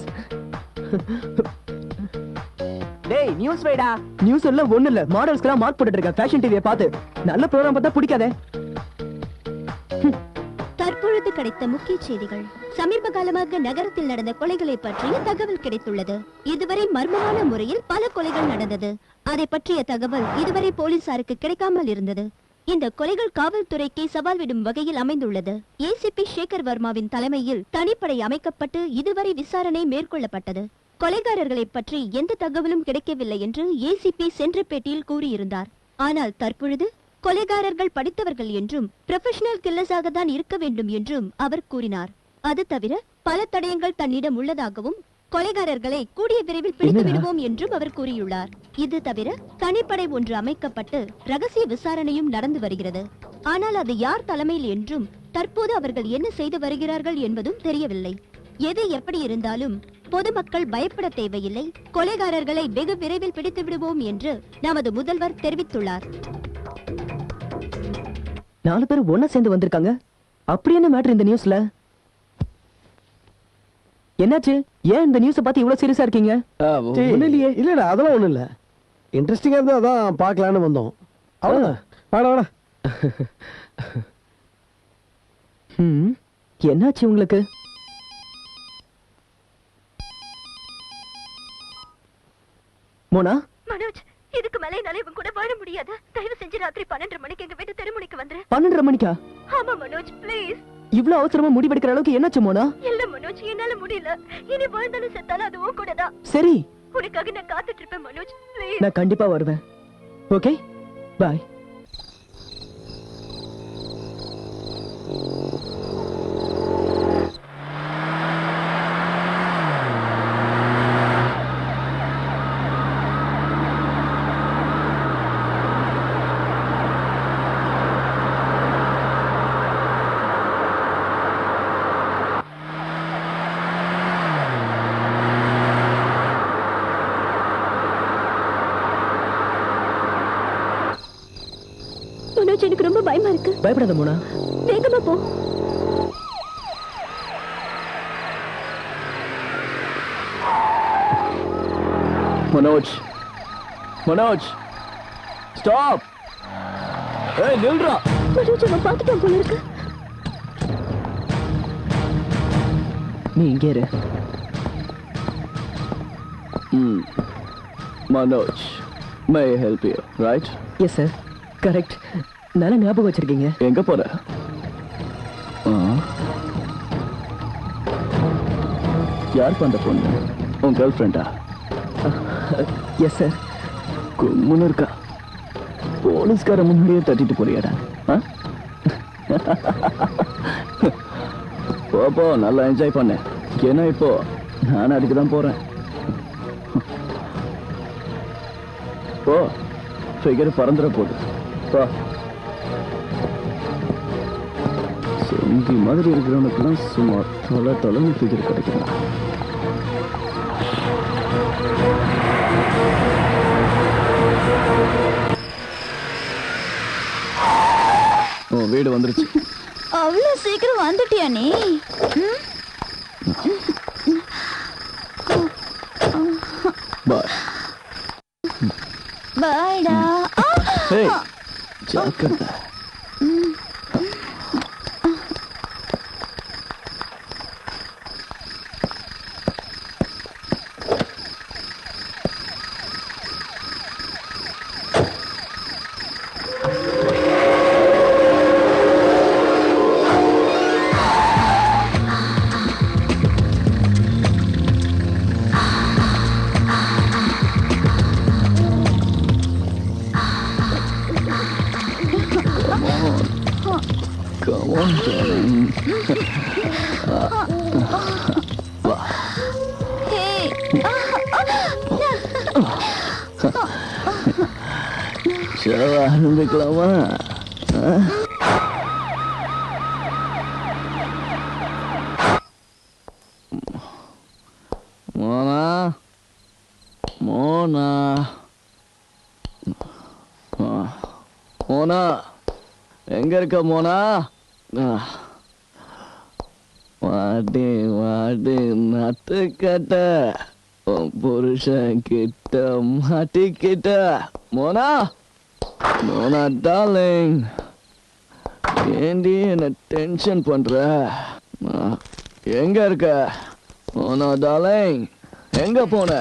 டேய் நியூஸ் வைடா. நியூஸ் இல்ல ஒண்ணு இல்ல, மாடல்ஸ்க்குலாம் மார்க் போட்டுட்டு இருக்க. ஃபேஷன் டிவியை பார்த்து நல்ல ப்ரோகிராம் பார்த்தா பிடிக்காதே. தற்பொழுது கிடைத்த முக்கிய செய்திகள். சமீப காலமாக நகரத்தில் நடந்த கொலைகளை பற்றிய தகவல் கிடைத்துள்ளது. இதுவரை மர்மமான முறையில் பல கொலைகள் நடந்தது. அதை பற்றிய தகவல் இதுவரை போலீசாருக்கு கிடைக்காமல் இருந்தது. இந்த கொலைகள் காவல்துறைக்கு சவால் விடும் வகையில் அமைந்துள்ளது. ஏசிபி சேகர் வர்மாவின் தலைமையில் தனிப்படை அமைக்கப்பட்டு இதுவரை விசாரணை மேற்கொள்ளப்பட்டது. கொலைகாரர்களை பற்றி எந்த தகவலும் கிடைக்கவில்லை என்று ஏசிபி சென்ற பேட்டியில் கூறியிருந்தார். ஆனால் தற்பொழுது கொலைகாரர்கள் படித்தவர்கள் என்றும் ப்ரொஃபஷனல் கில்லர்ஸாக தான் இருக்க வேண்டும் என்றும் அவர் கூறினார். அது தவிர பல தடயங்கள் தன்னிடம் உள்ளதாகவும் கொலைகாரர்களை கூடிய விரைவில் பிடித்து விடுவோம் என்றும் அவர் கூறியுள்ளார். இது தவிர தனிப்படை ஒன்று அமைக்கப்பட்டு ரகசிய விசாரணையும் நடந்து வருகிறது. ஆனால் அது யார் தலைமையில் என்றும் தற்போது அவர்கள் என்ன செய்து வருகிறார்கள் என்பதும் தெரியவில்லை. எது எப்படி இருந்தாலும் பொதுமக்கள் பயப்பட தேவையில்லை. கொலைகாரர்களை வெகு விரைவில் பிடித்து விடுவோம் என்று நமது முதல்வர் தெரிவித்துள்ளார். 4 பேர் ஒண்ணா சேர்ந்து வந்திருக்காங்க. அப்படி என்ன மேட்டர் இந்த நியூஸ்ல? என்னாச்சு? ஏன் இந்த நியூஸை பார்த்து இவ்வளவு சீரியஸா இருக்கீங்க? ஒண்ணு இல்லையே. இல்லடா, அதெல்லாம் ஒண்ணும் இல்ல. இன்ட்ரெஸ்டிங்கா இருந்தா அதான் பார்க்கலான்னு வந்தோம். அவ்வளவுதான். வாடா. என்னாச்சு உங்களுக்கு? மோனா, மனோஜ், இதுக்கு மேல என்னால இவன் கூட வாழ முடியாது. தயவு செஞ்சு ராத்திரி 12:30 மணிக்கு எங்க வீட்டு தெருமுனைக்கு வந்துரு. 12:30 மணிக்கா? ஆமா மனோஜ், ப்ளீஸ். இவ்ளோ அவசரமா முடிவெடுக்கிற அளவுக்கு என்னாச்சு மோனா? இல்ல மனோஜ், என்னால முடியல. இனி வாழ்ந்தாலும் செத்தாலும் அது உன் கூட தான். சரி, உனக்காக நான் காத்துட்டு இருப்பேன் மனோஜ், ப்ளீஸ். நான் கண்டிப்பா வருவேன். ஓகே, பாய். மனோஜ், எனக்கு ரொம்ப பயமா இருக்கு. பயப்படாத மோனா. வேகமா போ. மனோஜ், மனோஜ், ஸ்டாப். ஏய், நில்றா. மனோஜ், அவன் பார்த்துட்டான் போல இருக்கு. நீ இங்கே இரு. Manoj, may I help you, right? Yes sir, correct. நல்ல ஞாபகம் வச்சிருக்கீங்க. எங்க போற? யார் அந்த பொண்ணு? உன் கேர்ள் ஃப்ரெண்டா? Yes sir. கும்முன்னு இருக்கா. போலீஸ்கார முன்னாடியே தட்டிட்டு போறியாடா? போ, நல்லா என்ஜாய் பண்ண. ஏன்னா இப்போ நான் அதுக்கு தான் போறேன். போ, ஃபிகர் பறந்துட போகுது. போ. சொங்கி மாதிரி இருக்கிறவனுக்குலாம் சும்மா தொலைன்னு ஃபிகர் கிடைக்கலாம். வீடு வந்துருச்சு. அவ்வளவு சீக்கிரம் வந்துட்டியா நீ? பாய். பாய்டா. ஏய், ஜாக்கிரதை. Come on, darling. Hey. चलो ஆரம்பிக்கலாமா? மோனா, மோனா, மோனா, எங்க இருக்க மோனா? வாடி வாடி நட்டுக்கட்ட உன் புருஷன் கிட்ட மாட்டிக்கிட்ட. மோனா, மோனா டார்லிங், ஏண்டி என்ன டென்ஷன் பண்ற? எங்க இருக்க மோனா டார்லிங்? எங்க போன?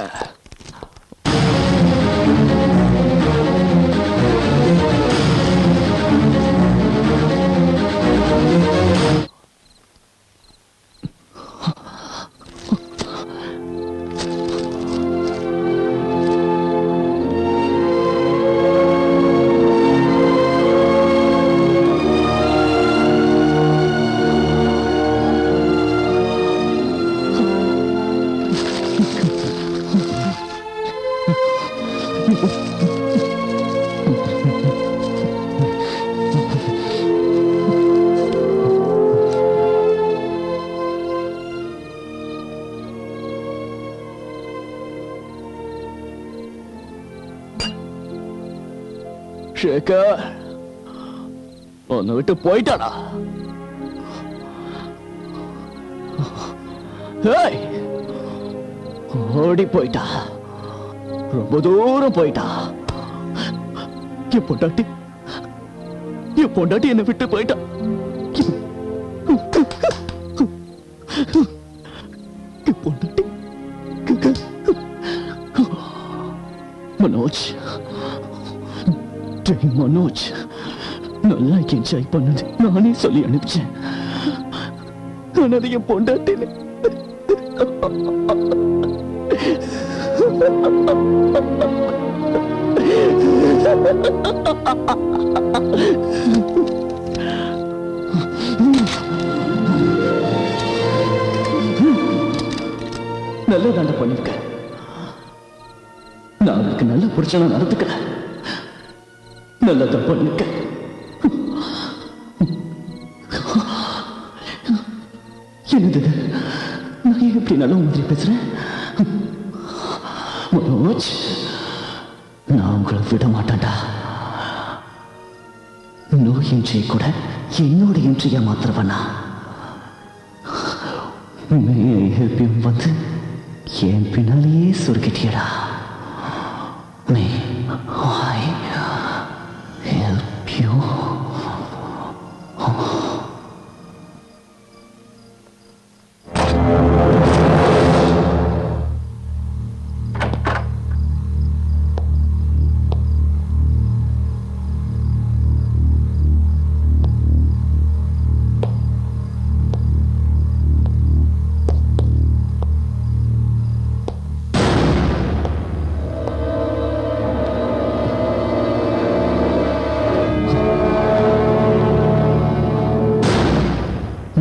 சேகர், உன்னை விட்டு போயிட்டாடா. ஓடி போயிட்டா, ரொம்ப தூரம் போயிட்டா. என் பொண்டாட்டி என்னை விட்டு போயிட்டா. மனோஜ், மனோஜ், நல்லா என்ஜாய் பண்ணது நானே சொல்லி அனுப்பிச்சேன். நான் அதை என் பொண்டாட்டில நல்ல தாண்ட பண்ணிருக்க. நான் அவருக்கு நல்ல புருஷனா நடந்துக்கல, நல்லதான் பண்ணிருக்க. என்னது நான் ஏன் இப்படி நல்ல மாதிரி பேசுறேன்? மனோஜ், நான் உங்களை விட மாட்டேன்டா. நோ என்ட்ரி கூட என்னோட என்ட்ரியா மாத்திரவனா? வந்து என் பின்னாலேயே சொர்க்கிட்டியடா. May I help you?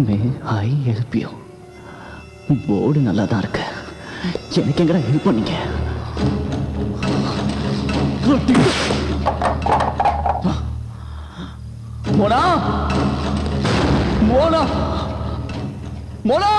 May I help you? Board நல்லா தான் இருக்கு. எனக்கு எங்கடா ஹெல்ப் பண்ணீங்க? மோனா, மோனா, மோனா!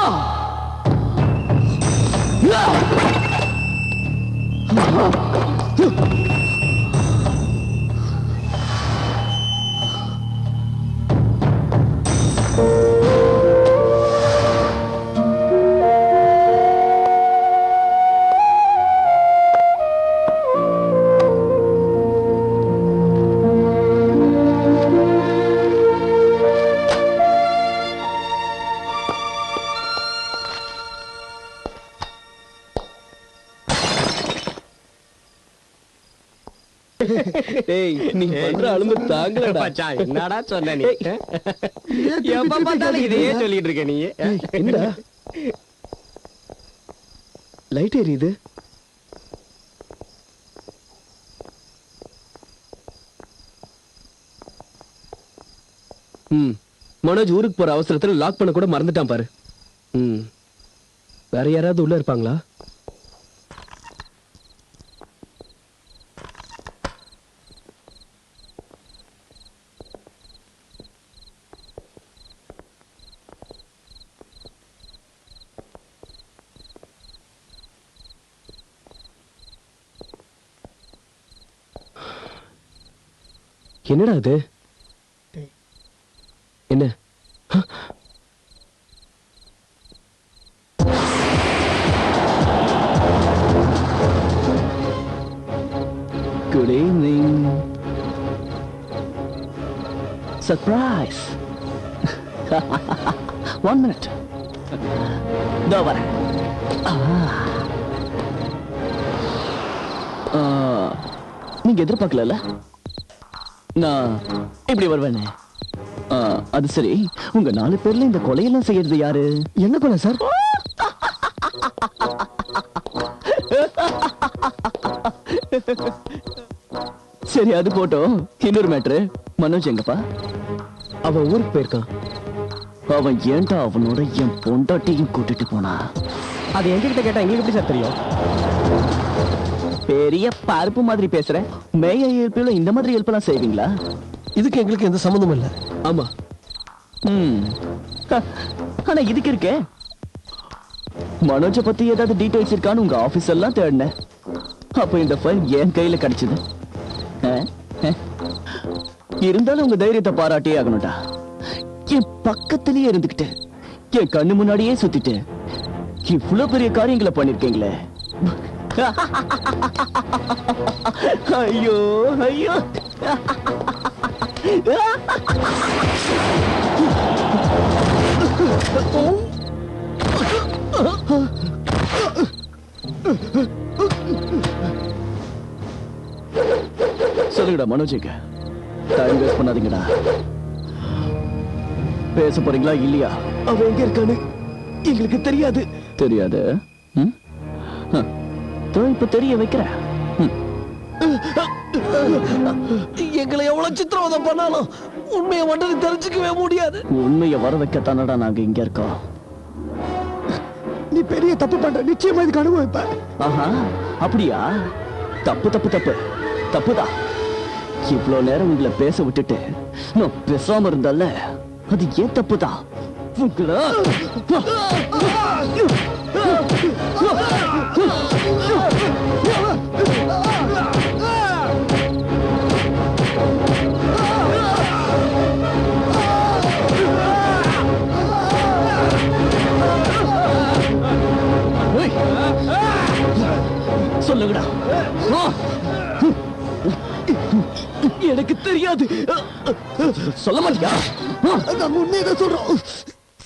டேய், நீ பண்ற அலும்பு தாங்கலடா. மச்சான், என்னடா சொன்ன நீ? எப்ப பார்த்தாலும் இதையே சொல்லிட்டு இருக்க நீ. என்னடா லைட் எரியுது? மனோஜ் ஊருக்கு போற அவசரத்துல லாக் பண்ண கூட மறந்துட்டான் பாரு. வேற யாராவது உள்ள இருப்பாங்களா? என்னடா அது? என்ன? Good evening. Surprise. 1 minute. இதோ வரேன். நீங்க எதிர்பார்க்கல நான் இப்படி வருவேன்னு. அது சரி, உங்க 4 பேர்ல இந்த கொலையெல்லாம் செய்யறது யாரு? என்ன கொலை சார்? சரி, அது போட்டோம். இன்னொரு மேட்ரு, மனோஜ் எங்கப்பா? அவன் ஊருக்கு போயிருக்கான். அவன் ஏன்டா அவனோட என் பொண்டாட்டியும் கூட்டிட்டு போனா? அது எங்ககிட்ட கேட்டா எங்களுக்கு எப்படி சார் தெரியும்? பெரிய பருப்பு மாதிரி பேசுற. மேய ஹெல்ப்ல இந்த மாதிரி ஹெல்ப் எல்லாம் செய்வீங்களா? இதுக்கு எங்களுக்கு எந்த சம்மந்தமும் இல்லை. ஆமா. ஆனா இதுக்கு இருக்கே, மனோஜ பத்தி ஏதாவது டீடைல்ஸ் இருக்கான்னு உங்க ஆபீஸ் எல்லாம் தேடினேன். அப்ப இந்த ஃபைல் என் கையில கிடைச்சது. இருந்தாலும் உங்க தைரியத்தை பாராட்டியே ஆகணும்டா. என் பக்கத்திலேயே இருந்துகிட்டு, என் கண்ணு முன்னாடியே சுத்திட்டு இவ்வளவு பெரிய காரியங்களை பண்ணிருக்கீங்களே. ஐயோ ஐயோ. சொல்லுங்கடா மனோஜிங்க, டைம் வேஸ்ட் பண்ணாதீங்கடா. பேச போறீங்களா இல்லையா? அவன் எங்க இருக்கான்னு எங்களுக்கு தெரியாது. தெரியாது. ம்? ஹ. தோ இப்ப தெரிய வைக்கிறேன். ம். எங்களை எவ்வளவு சித்திரவதம் பண்ணாலும் உண்மையை மட்டும் தெரிஞ்சுக்கவே முடியாது. உண்மையை வர வைக்கத்தானடா நாங்க இங்க இருக்கோம். நீ பெரிய தப்பு பண்ற, நிச்சயமா இதுக்கு அனுபவிப்ப. ஆஹா, அப்படியா? தப்பு தப்பு தப்பு தப்புதான். இவ்வளோ நேரம் உங்களை பேச விட்டுட்டு நான் பேசாம இருந்தால அது ஏன் தப்புதான். உங்களை சொல்லுங்கடா. எனக்கு தெரியாது. சொல்ல மாட்டியா? நாங்க உண்மையை சொல்றோம்.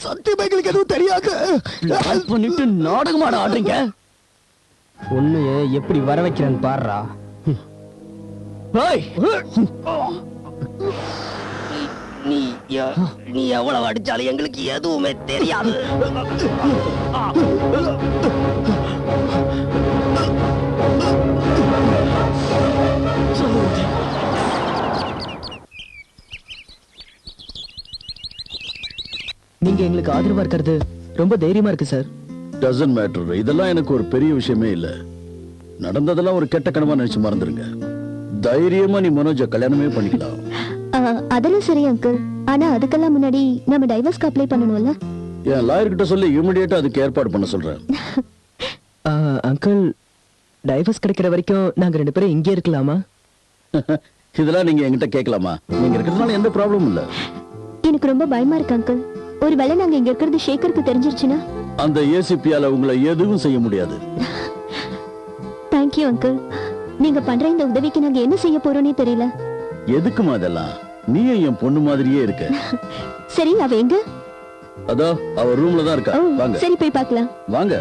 சத்தியமா எங்களுக்கு எதுவும் தெரியாது. Plan பண்ணிட்டு நாடகமாட ஆடுறீங்க. உண்மையை எப்படி வர வைக்கிறேன்னு பாடுறா. ஏய், நீ எவ்வளவு அடிச்சாலும் எங்களுக்கு எதுவுமே தெரியாது. நீங்க எங்களுக்கு ஆதரவா இருக்கிறது ரொம்ப தைரியமா இருக்கு சார். Doesn't matter. இதெல்லாம் எனக்கு ஒரு பெரிய விஷயமே இல்ல. நடந்ததெல்லாம் ஒரு கெட்ட கனவா நினைச்சு மறந்துருங்க. தைரியமா நீ மனோஜ கல்யாணமே பண்ணிக்கலாம். அதெல்லாம் சரி அங்கிள். ஆனா அதுக்கெல்லாம் முன்னாடி நம்ம டைவர்ஸ்க்கு அப்ளை பண்ணணும்ல? என் லாயர் கிட்ட சொல்லி இமிடியேட்டா அதுக்கு ஏற்பாடு பண்ண சொல்றேன். அங்கிள், டைவர்ஸ் கிடைக்கிற வரைக்கும் நாங்க 2 பேரும் இங்கே இருக்கலாமா? இதெல்லாம் நீங்க என்கிட்ட கேட்கலாமா? நீங்க இருக்கிறதுனால எந்த ப்ராப்ளமும் இல்ல. எனக்கு ரொம்ப பயமா இருக்கு அங்கிள். ஒருவேளை நாங்க இங்க இருக்கிறது ஷேகருக்கு தெரிஞ்சிருச்சுன்னா? அந்த ஏசிபியால உங்களை எதுவும் செய்ய முடியாது. Thank you uncle. நீங்க பண்ற இந்த உதவிக்கு நாங்க என்ன செய்ய போறோம்னே தெரியல. எதுக்குமா அதெல்லாம்? நீயும் என் பொண்ணு மாதிரியே இருக்க. சரி, அவ எங்க? அதோ அவ ரூம்ல தான் இருக்கா. வாங்க. சரி, போய் பார்க்கலாம். வாங்க.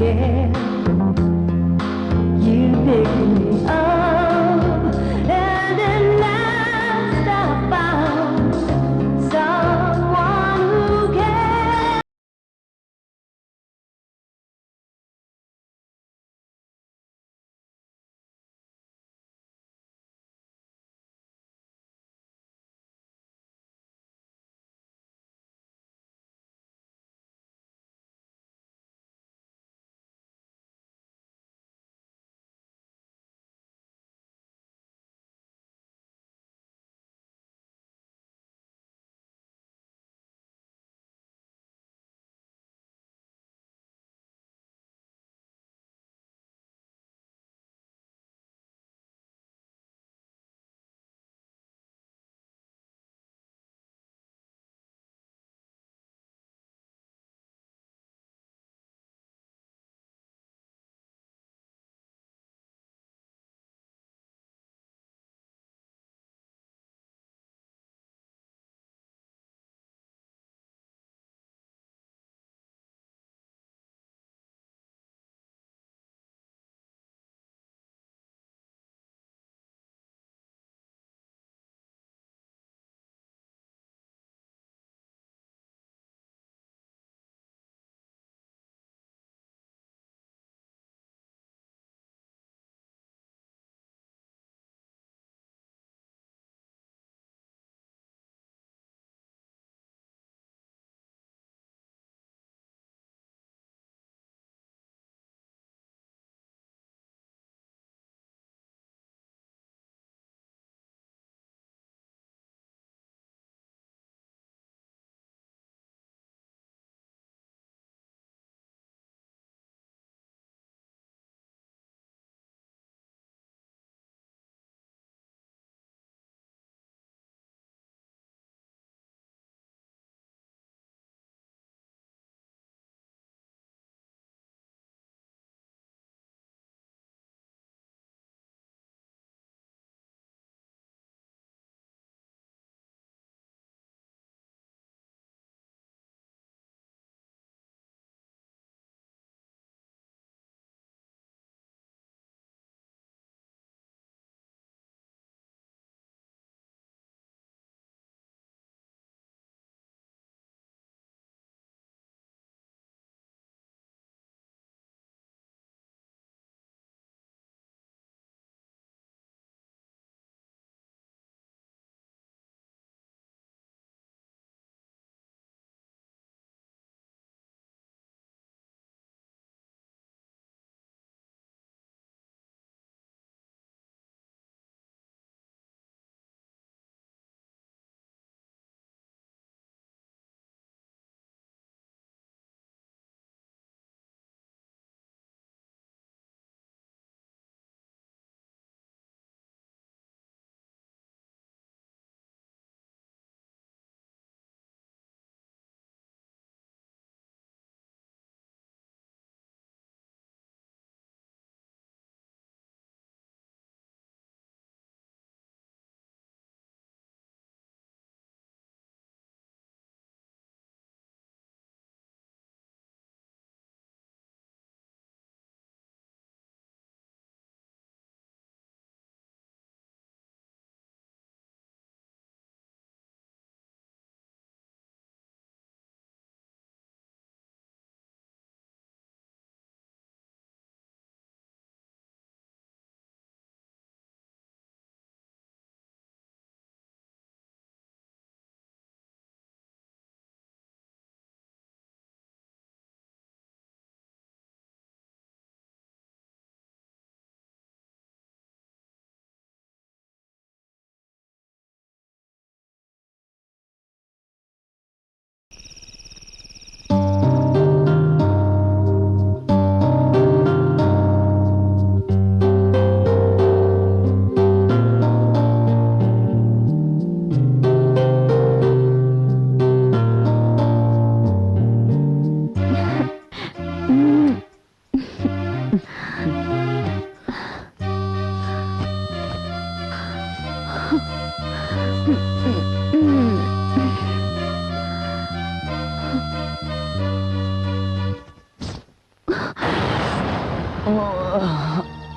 chair. You picked me up, and at last I found someone who cares.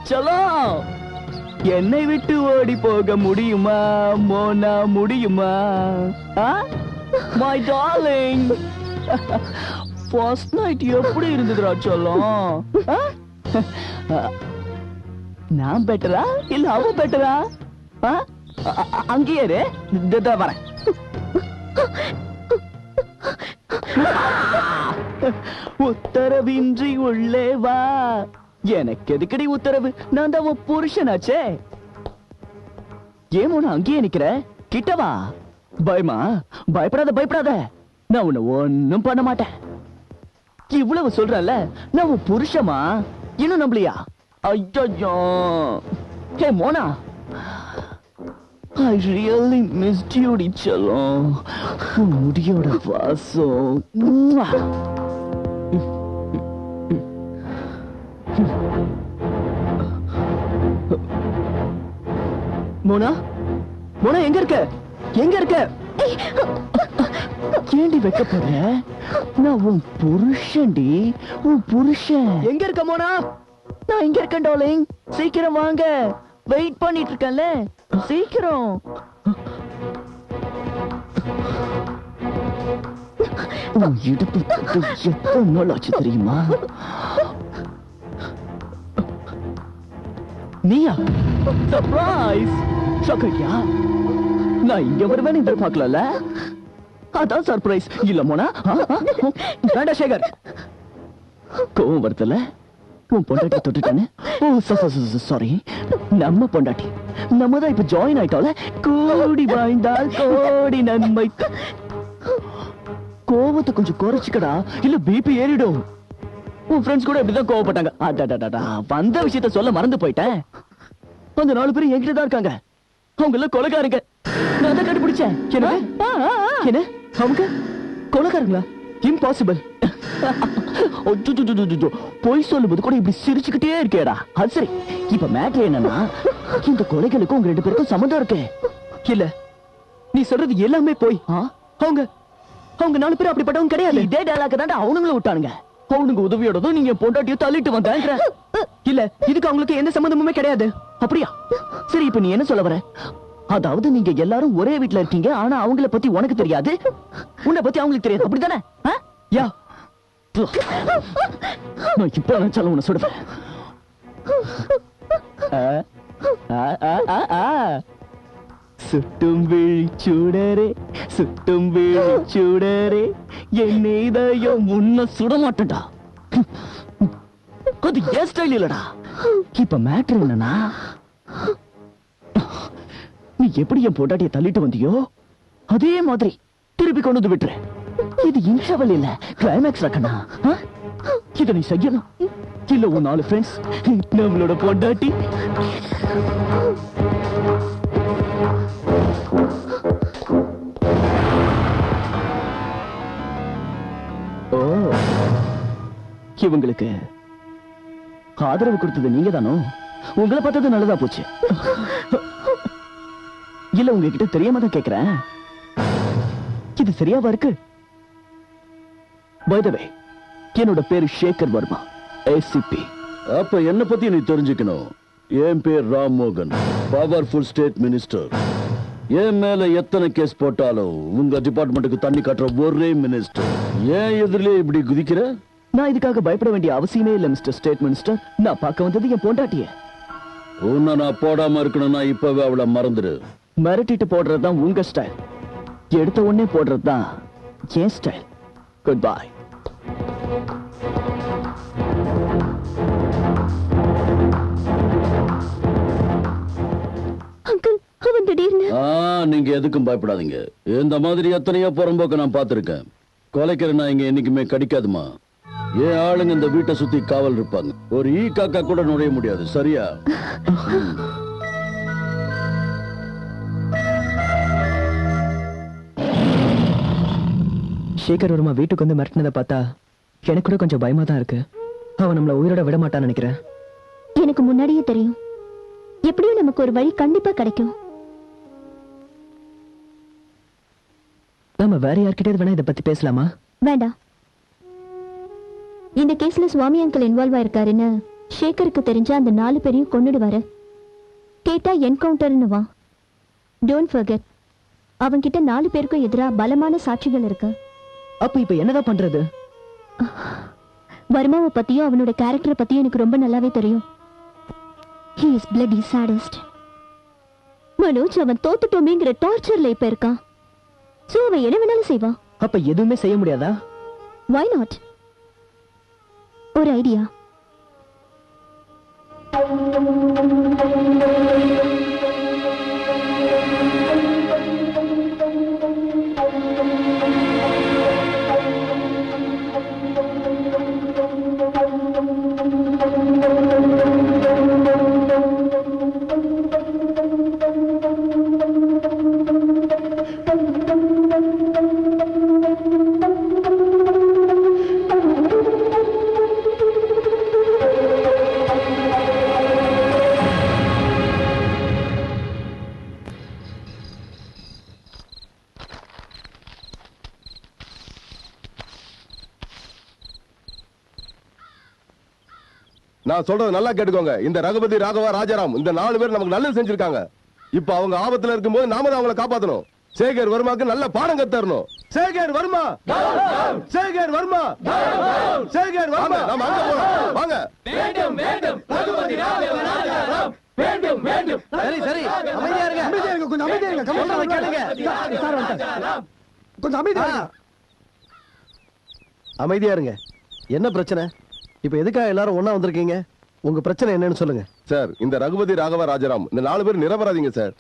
சலோ என்னை விட்டு ஓடி போக முடியுமா மோனா முடியுமா மை டார்லிங் ஃபர்ஸ்ட் நைட் எப்படி இருந்ததுடா சொல்லும் நான் பெட்டரா இல்ல அவ பெட்டரா அங்கேயே இரு. வரேன் உத்தரவின்றி உள்ளே வா எனக்கு எதுக்கடி உத்தரவு நான் தான் உன் புருஷனாச்சே ஏன் உன அங்கேயே நிக்கிற கிட்டவா பயமா பயப்படாத பயப்படாத நான் உன்னை ஒன்னும் பண்ண மாட்டேன் இவ்வளவு சொல்றல நான் உன் புருஷமா இன்னும் நம்பலையா ஐயோ ஹே Mona I really missed you செல்லம் உன் முடியோட வாசம் மோனா மோனா எங்க இருக்க எங்க இருக்க ஏண்டி வைக்க போற நான் உன் புருஷன்டி உன் புருஷன் எங்க இருக்க மோனா நான் இங்க இருக்கேன் டார்லிங் சீக்கிரம் வாங்க வெயிட் பண்ணிட்டு இருக்கேன்ல சீக்கிரம் உன் இடுப்பு எத்தனை நாள் ஆச்சு தெரியுமா நீயா சர்ப்ரைஸ் ஷாக்கியா நான் இங்க வருவேன்னு எதிர்பார்க்கல அதான் சர்ப்ரைஸ் இல்ல மோனா வேண்டாம் சேகர் கோவம் வருதுல உன் பொண்டாட்டி தொட்டுட்டானே ஓ சாரி நம்ம பொண்டாட்டி நம்ம தான் இப்ப ஜாயின் ஆயிட்டோம்ல கோடி வாழ்ந்தால் கோடி நன்மை கோவத்தை கொஞ்சம் குறைச்சிக்கடா இல்ல பிபி ஏறிடும் உன் ஃப்ரெண்ட்ஸ் கூட இப்படிதான் கோவப்பட்டாங்க அடடடடா வந்த விஷயத்த சொல்ல மறந்து போயிட்டேன் அந்த 4 பேரும் என்கிட்ட தான் இருக்காங்க அவங்க எல்லாம் கொலைகாரங்க நான் தான் கண்டுபிடிச்சேன் என்ன அவங்க கொலைகாரங்களா இம்பாசிபிள் பொய் சொல்லும்போது கூட இப்படி சிரிச்சுக்கிட்டே இருக்கேடா அது சரி இப்ப மேட்டர் என்னன்னா இந்த கொலைகளுக்கும் உங்க 2 பேருக்கும் சம்மந்தம் இருக்கு இல்ல நீ சொல்றது எல்லாமே போய் அவங்க 4 பேரும் அப்படிப்பட்டவங்க கிடையாது இதே டயலாக் தான் அவனுங்களும் விட்டானுங்க அவனுங்க உதவியோடதும் நீங்க பொண்டாட்டியை தள்ளிட்டு வந்தாங்க இல்ல இதுக்கு அவங்களுக்கு எந்த சம்பந்தமுமே கிடையாது அப்படியா சரி இப்ப நீ என்ன சொல்ல வர அதாவது நீங்க எல்லாரும் ஒரே வீட்டுல இருக்கீங்க ஆனா அவங்கள பத்தி உனக்கு தெரியாது உன்னை பத்தி அவங்களுக்கு தெரியாது அப்படித்தானே யா நான் இப்ப நினைச்சாலும் உன்னை சுடுவேன் சுட்டும் விழிச்சூடரே சுட்டும் விழிச்சூடரே என் இதயம் உன்னை சுட மாட்டேன்டா அது ஏன் ஸ்டைல் இல்லடா இப்ப மேட்டர் என்னன்னா நீ எப்படி என் பொண்டாட்டியை தள்ளிட்டு வந்தியோ அதே மாதிரி திருப்பி கொண்டு வந்து விட்டுரு இது இன்டர்வல் இல்ல கிளைமேக்ஸ் ரக்கனா இத நீ செய்யணும் இல்ல உன் 4 ஃப்ரெண்ட்ஸ் நம்மளோட பொண்டாட்டி ஓ இவங்களுக்கு ஆதரவு கொடுத்தது நீங்க தானோ உங்களை பார்த்தது நல்லதா போச்சு இல்ல உங்ககிட்ட தெரியாம தான் கேக்குறேன் இது சரியாவா இருக்கு பை தி வே என்னோட பேரு சேகர் வர்மா ஏசிபி அப்ப என்ன பத்தி நீ தெரிஞ்சுக்கணும் என் பேர் ராம் மோகன் பவர்ஃபுல் ஸ்டேட் மினிஸ்டர் என் மேல எத்தனை கேஸ் போட்டாலும் உங்க டிபார்ட்மெண்ட்டுக்கு தண்ணி காட்டுற ஒரே மினிஸ்டர் ஏன் எதிரிலே இப்படி குதிக்கிற நான் இதுக்காக பயப்பட வேண்டிய அவசியமே இல்ல மிஸ்டர் ஸ்டேட் மினிஸ்டர் நான் பார்க்க வந்தது என் பொண்டாட்டிய உன்னை நான் போடாம இருக்கணும்னா இப்பவே அவளை மறந்துடு மிரட்டிட்டு போடுறதுதான் உங்க ஸ்டைல் எடுத்த உடனே போடுறதுதான் என் ஸ்டைல் குட் பை அங்கிள் அவன் திடீர்னு நீங்க எதுக்கும் பயப்படாதீங்க இந்த மாதிரி எத்தனையோ புறம்போக்க நான் பார்த்திருக்கேன் கொலைக்கிற நான் இங்க என்னைக்குமே கடிக்காதுமா ஏன் ஆளுங்க இந்த வீட்டை சுத்தி காவல் இருப்பாங்க ஒரு ஈ காக்கா கூட நுழைய முடியாது சரியா சேகர் வர்மா வீட்டுக்கு வந்து மிரட்டினதை பார்த்தா எனக்கு கூட கொஞ்சம் பயமா தான் இருக்கு அவன் நம்மள உயிரோட விட மாட்டான்னு நினைக்கிறேன் எனக்கு முன்னாடியே தெரியும் எப்படியும் நமக்கு ஒரு வழி கண்டிப்பா கிடைக்கும் நாம வேற யார்கிட்டயாவது வேணா இதை பத்தி பேசலாமா வேண்டாம் இந்த கேஸ்ல சுவாமி அங்கிள் இன்வால்வ் ஆயிருக்காருன்னு சேகருக்கு தெரிஞ்ச அந்த 4 பேரையும் கொன்னுடுவாரு. கேட்டா என்கவுண்டர்னு வா. டோன்ட் ஃபர்கெட், அவன்கிட்ட 4 பேருக்கும் எதிரா பலமான சாட்சிகள் இருக்கு. அப்ப இப்ப என்னதான் பண்றது? வர்மாவை பத்தியும் அவனோட கேரக்டரை பத்தியும் எனக்கு ரொம்ப நல்லாவே தெரியும். He is bloody sadist. Manoj அவன் தோத்துட்டோமேங்கிற டார்ச்சர்ல இப்ப இருக்கான். சோ அவன் என்ன வேணாலும் செய்வான். அப்ப எதுவுமே செய்ய முடியாதா? Why not? ஒரு ஐடியா. நான் சொல்றது நல்லா கேட்டுக்கோங்க. இந்த ரகுபதி, ராகவா, ராஜாராம் இந்த 4 பேர் நமக்கு நல்லது செஞ்சிருக்காங்க. இப்ப அவங்க ஆபத்துல இருக்கும்போது நாம தான் அவங்களை காப்பாத்தணும். சேகர் வர்மாக்கு நல்ல பாடம் கத்தரணும். சேகர் வர்மா, சேகர் வர்மா, சேகர் வர்மா. நாம அங்க போறோம். வாங்க. வேண்டும் வேண்டும் ரகுபதி ராகவ ராஜாராம் வேண்டும் வேண்டும். சரி சரி, அமைதியா இருங்க, அமைதியா இருங்க, கொஞ்சம் அமைதியா இருங்க. கமிஷனர் கேளுங்க. சார் வந்துட்டார். கொஞ்சம் அமைதியா இருங்க. அமைதியா இருங்க. என்ன பிரச்சனை? இப்ப எதுக்காக எல்லாரும் ஒண்ணா வந்திருக்கீங்க? உங்க பிரச்சனை என்னன்னு சொல்லுங்க. சார், இந்த ரகுபதி, ராகவா, ராஜாராம் இந்த 4 பேர் நிரபராதிங்க சார்.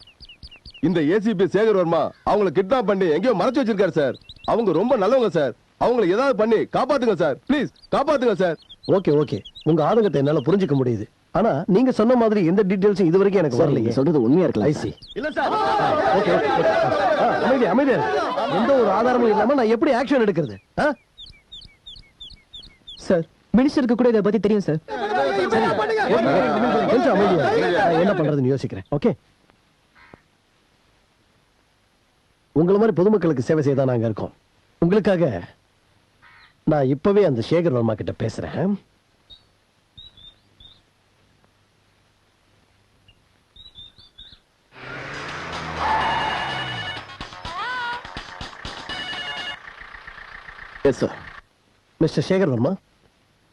இந்த ஏசிபி சேகர் வர்மா அவங்கள கிட்னாப் பண்ணி எங்கேயோ மறைச்சு வச்சிருக்காரு சார். அவங்க ரொம்ப நல்லவங்க சார். அவங்களை ஏதாவது பண்ணி காப்பாத்துங்க சார். ப்ளீஸ் காப்பாத்துங்க சார். ஓகே ஓகே, உங்க ஆதங்கத்தை என்னால புரிஞ்சுக்க முடியுது. ஆனா நீங்க சொன்ன மாதிரி எந்த டீடைல்ஸும் இது வரைக்கும் எனக்கு வரலையே. சொல்றது உண்மையா இருக்கலாம். ஐசி இல்ல சார். ஓகே ஓகே, அமைதியா அமைதியா இருங்க. எந்த ஒரு ஆதாரமும் இல்லாம நான் எப்படி ஆக்ஷன் எடுக்கிறது? சார், மினிஸ்டருக்கு கூட இதை பத்தி தெரியும் சார். கொஞ்சம் அமைதியா இருங்க. நான் என்ன பண்றதுன்னு யோசிக்கிறேன். ஓகே, உங்களை மாதிரி பொதுமக்களுக்கு சேவை செய்ய தான் நாங்க இருக்கோம். உங்களுக்காக நான் இப்பவே அந்த சேகர் வர்மா கிட்ட பேசுறேன். Yes sir. Mister Shekhar Varma,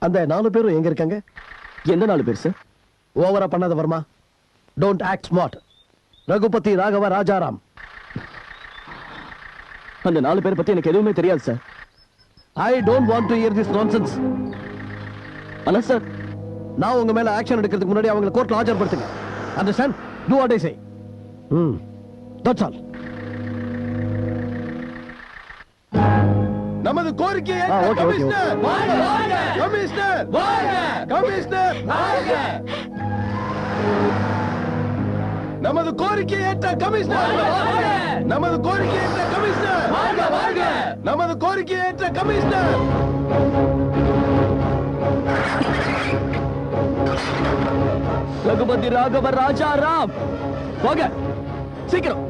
அந்த 4 பேரும் எங்க இருக்காங்க? எந்த 4 பேர் சார்? ஓவரா பண்ணாத Varma. Don't act smart. Raghupathi, Raghava, Rajaram. அந்த 4 பேர் பத்தி எனக்கு எதுவுமே தெரியாது sir. I don't want to hear this nonsense. ஆனா சார், நான் உங்க மேல ஆக்ஷன் எடுக்கிறதுக்கு முன்னாடி அவங்களை கோர்ட்ல ஆஜர்படுத்துங்க. Understand? Do what I say. That's all. நமது கோரிக்கையை ஓகே ஓகே. கமிஷனர், கமிஷனர், நமது கோரிக்கையை ஏற்ற கமிஷனர், நமது கோரிக்கையை ஏற்ற கமிஷனர், நமது கோரிக்கையை ஏற்ற கமிஷனர். ரகுபதி, ராகவ, ராஜாராம் வாங்க சீக்கிரம்.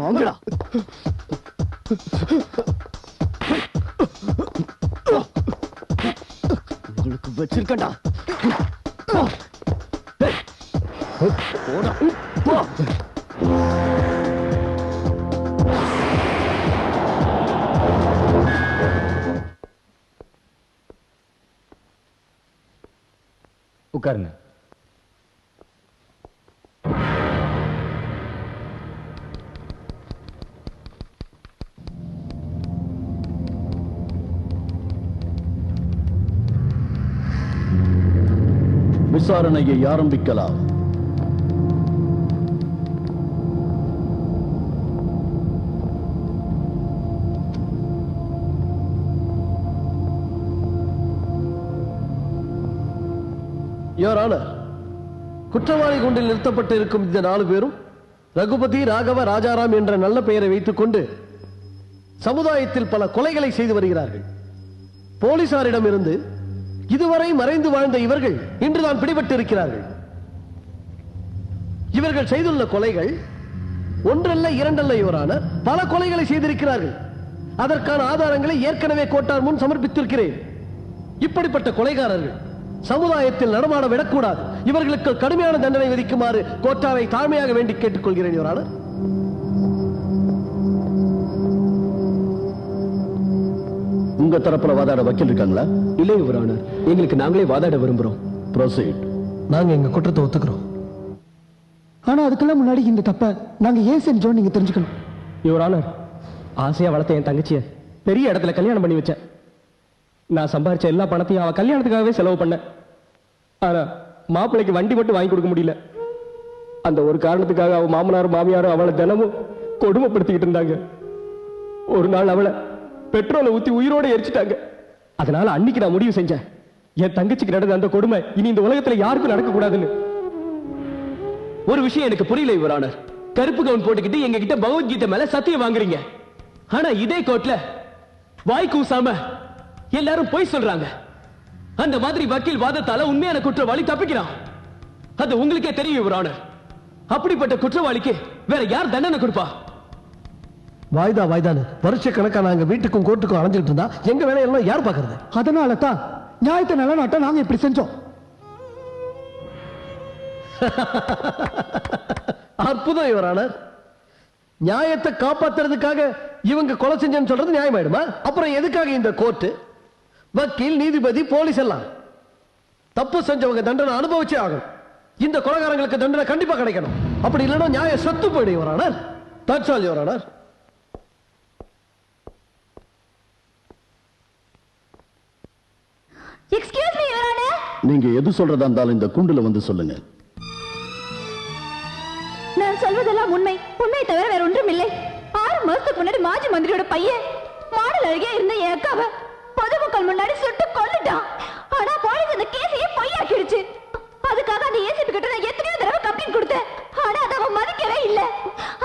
வாங்கடா. உங்களுக்கு வச்சிருக்கடா. போடா. போ. உட்காருங்க. விசாரணையை ஆரம்பிக்கலாம். யுவர் ஆனர், குற்றவாளி கூண்டில் நிறுத்தப்பட்டு இருக்கும் இந்த 4 பேரும் ரகுபதி, ராகவ, ராஜாராம் என்ற நல்ல பெயரை வைத்துக் கொண்டு சமுதாயத்தில் பல கொலைகளை செய்து வருகிறார்கள். போலீசாரிடம் இருந்து இதுவரை மறைந்து வாழ்ந்த இவர்கள் இன்றுதான் பிடிபட்டு இருக்கிறார்கள். இவர்கள் செய்துள்ள கொலைகள் ஒன்றல்ல, இரண்டல்ல யுவர் ஆனர், பல கொலைகளை செய்திருக்கிறார்கள். அதற்கான ஆதாரங்களை ஏற்கனவே கோர்ட்டார் முன் சமர்ப்பித்திருக்கிறேன். இப்படிப்பட்ட கொலைகாரர்கள் சமுதாயத்தில் நடமாட விடக்கூடாது. இவர்களுக்கு கடுமையான தண்டனை விதிக்குமாறு கோர்ட்டாரை தாழ்மையாக வேண்டி கேட்டுக்கொள்கிறேன் யுவர் ஆனர். உங்க தரப்புல வாதாட வக்கீல் இருக்காங்களா? இல்லை யுவர் ஆனர், எங்களுக்கு நாங்களே வாதாட விரும்புறோம். ப்ரோசீட். நாங்க எங்க குற்றத்தை ஒத்துக்கிறோம். ஆனா அதுக்கெல்லாம் முன்னாடி இந்த தப்ப நாங்க ஏன் செஞ்சோம் நீங்க தெரிஞ்சுக்கணும். யுவர் ஆனர், ஆசையா வளர்த்த என் தங்கச்சிய பெரிய இடத்துல கல்யாணம் பண்ணி வச்சேன். நான் சம்பாரிச்ச எல்லா பணத்தையும் அவ கல்யாணத்துக்காகவே செலவு பண்ணேன். ஆனா மாப்பிள்ளைக்கு வண்டி மட்டும் வாங்கி கொடுக்க முடியல. அந்த ஒரு காரணத்துக்காக அவ மாமனாரும் மாமியாரும் அவளை தினமும் கொடுமைப்படுத்திக்கிட்டு இருந்தாங்க. ஒரு நாள் அவளை பெட்ரோலை ஊத்தி உயிரோட எரிச்சிட்டாங்க. அதனால அன்னைக்கு நான் முடிவு செஞ்சேன், என் தங்கச்சிக்கு நடந்த அந்த கொடுமை இனி இந்த உலகத்துல யாருக்கும் நடக்க கூடாதுன்னு. ஒரு விஷயம் எனக்கு புரியல யுவர் ஆனர். கருப்பு கவுன் போட்டுக்கிட்டு எங்க கிட்ட பகவத்கீதை மேல சத்தியம் வாங்குறீங்க. ஆனா இதே கோர்ட்ல வாய் கூசாம எல்லாரும் பொய் சொல்றாங்க. அந்த மாதிரி வக்கீல் வாதத்தால உண்மையான குற்றவாளி தப்பிக்கிறான். அது உங்களுக்கே தெரியும் யுவர் ஆனர். அப்படிப்பட்ட குற்றவாளிக்கு வேற யார் தண்டனை கொடுப்பா? வாய்தா வாய்தான்னு வருஷ கணக்கா நாங்க வீட்டுக்கும் கோர்ட்டுக்கும் அலைஞ்சிட்டு இருந்தா எங்க வேலையெல்லாம் யார் பாக்குறது? அதனால தான் நியாயத்தை நிலநாட்ட நாங்க இப்படி செஞ்சோம். அற்புதம் யுவர் ஆனர். நியாயத்தை காப்பாத்துறதுக்காக இவங்க கொலை செஞ்சேன்னு சொல்றது நியாயமாயிடுமா? அப்புறம் எதுக்காக இந்த கோர்ட்டு, வக்கீல், நீதிபதி, போலீஸ் எல்லாம்? தப்பு செஞ்சவங்க தண்டனை அனுபவிச்சே ஆகும். இந்த கொலைகாரங்களுக்கு தண்டனை கண்டிப்பா கிடைக்கணும். அப்படி இல்லைன்னா நியாயம் சத்து போயிடும் your honour. That's all your honour. Excuse me your honour. நீங்க எது சொல்றதா இருந்தாலும் இந்த கூண்டுல வந்து சொல்லுங்க. நான் சொல்வதெல்லாம் உண்மை, உண்மையை தவிர வேற ஒன்றும் இல்லை. 6 மாசத்துக்கு முன்னாடி மாஜி மந்திரியோட பையன் மாடல் அருகே இருந்த என் அக்காவை பொதுமக்கள் முன்னாடி சுட்டு கொல்லுட்டான். ஆனா போலீஸ் அந்த கேஸையே பொய்யாக்கிடுச்சு. அதுக்காக அந்த ஏசிபி கிட்ட நான் எத்தனையோ தடவை கம்ப்ளைண்ட் கொடுத்தேன். ஆனா அதை அவன் மதிக்கவே இல்ல.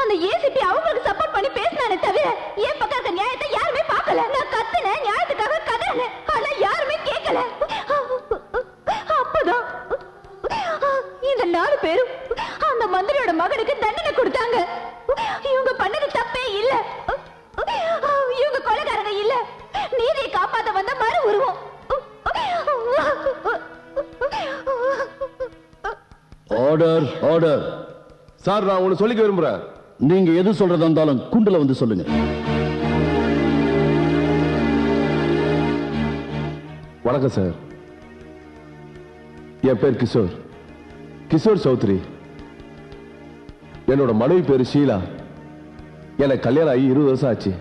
அந்த ஏசிபி அவங்களுக்கு சப்போர்ட் பண்ணி பேசினானே தவிர என் பக்கம் இருக்க நியாயத்தை யாருமே பார்க்கல. நான் கத்துனேன், நியாயத்துக்காக கதறேன், ஆனா யாருமே கேட்கல. அப்பதான் இந்த 4 பேரும் அந்த மந்திரியோட மகனுக்கு தண்டனை கொடுத்தாங்க. இவங்க பண்ணது தப்பே இல்ல. இவங்க கொலைகாரங்க இல்ல. நீதியை காப்பாத்த வந்த மறு உருவம். Order, order. சார், நான் ஒன்னு சொல்லிக்க விரும்புறேன். நீங்க எது சொல்றதா இருந்தாலும் கூண்டுல வந்து சொல்லுங்க. வணக்கம் சார். என் பேர் கிஷோர், கிஷோர் சௌத்ரி. என்னோட மனைவி பேரு ஷீலா. எனக்கு கல்யாணம் ஆகி 20 வருஷம் ஆச்சு.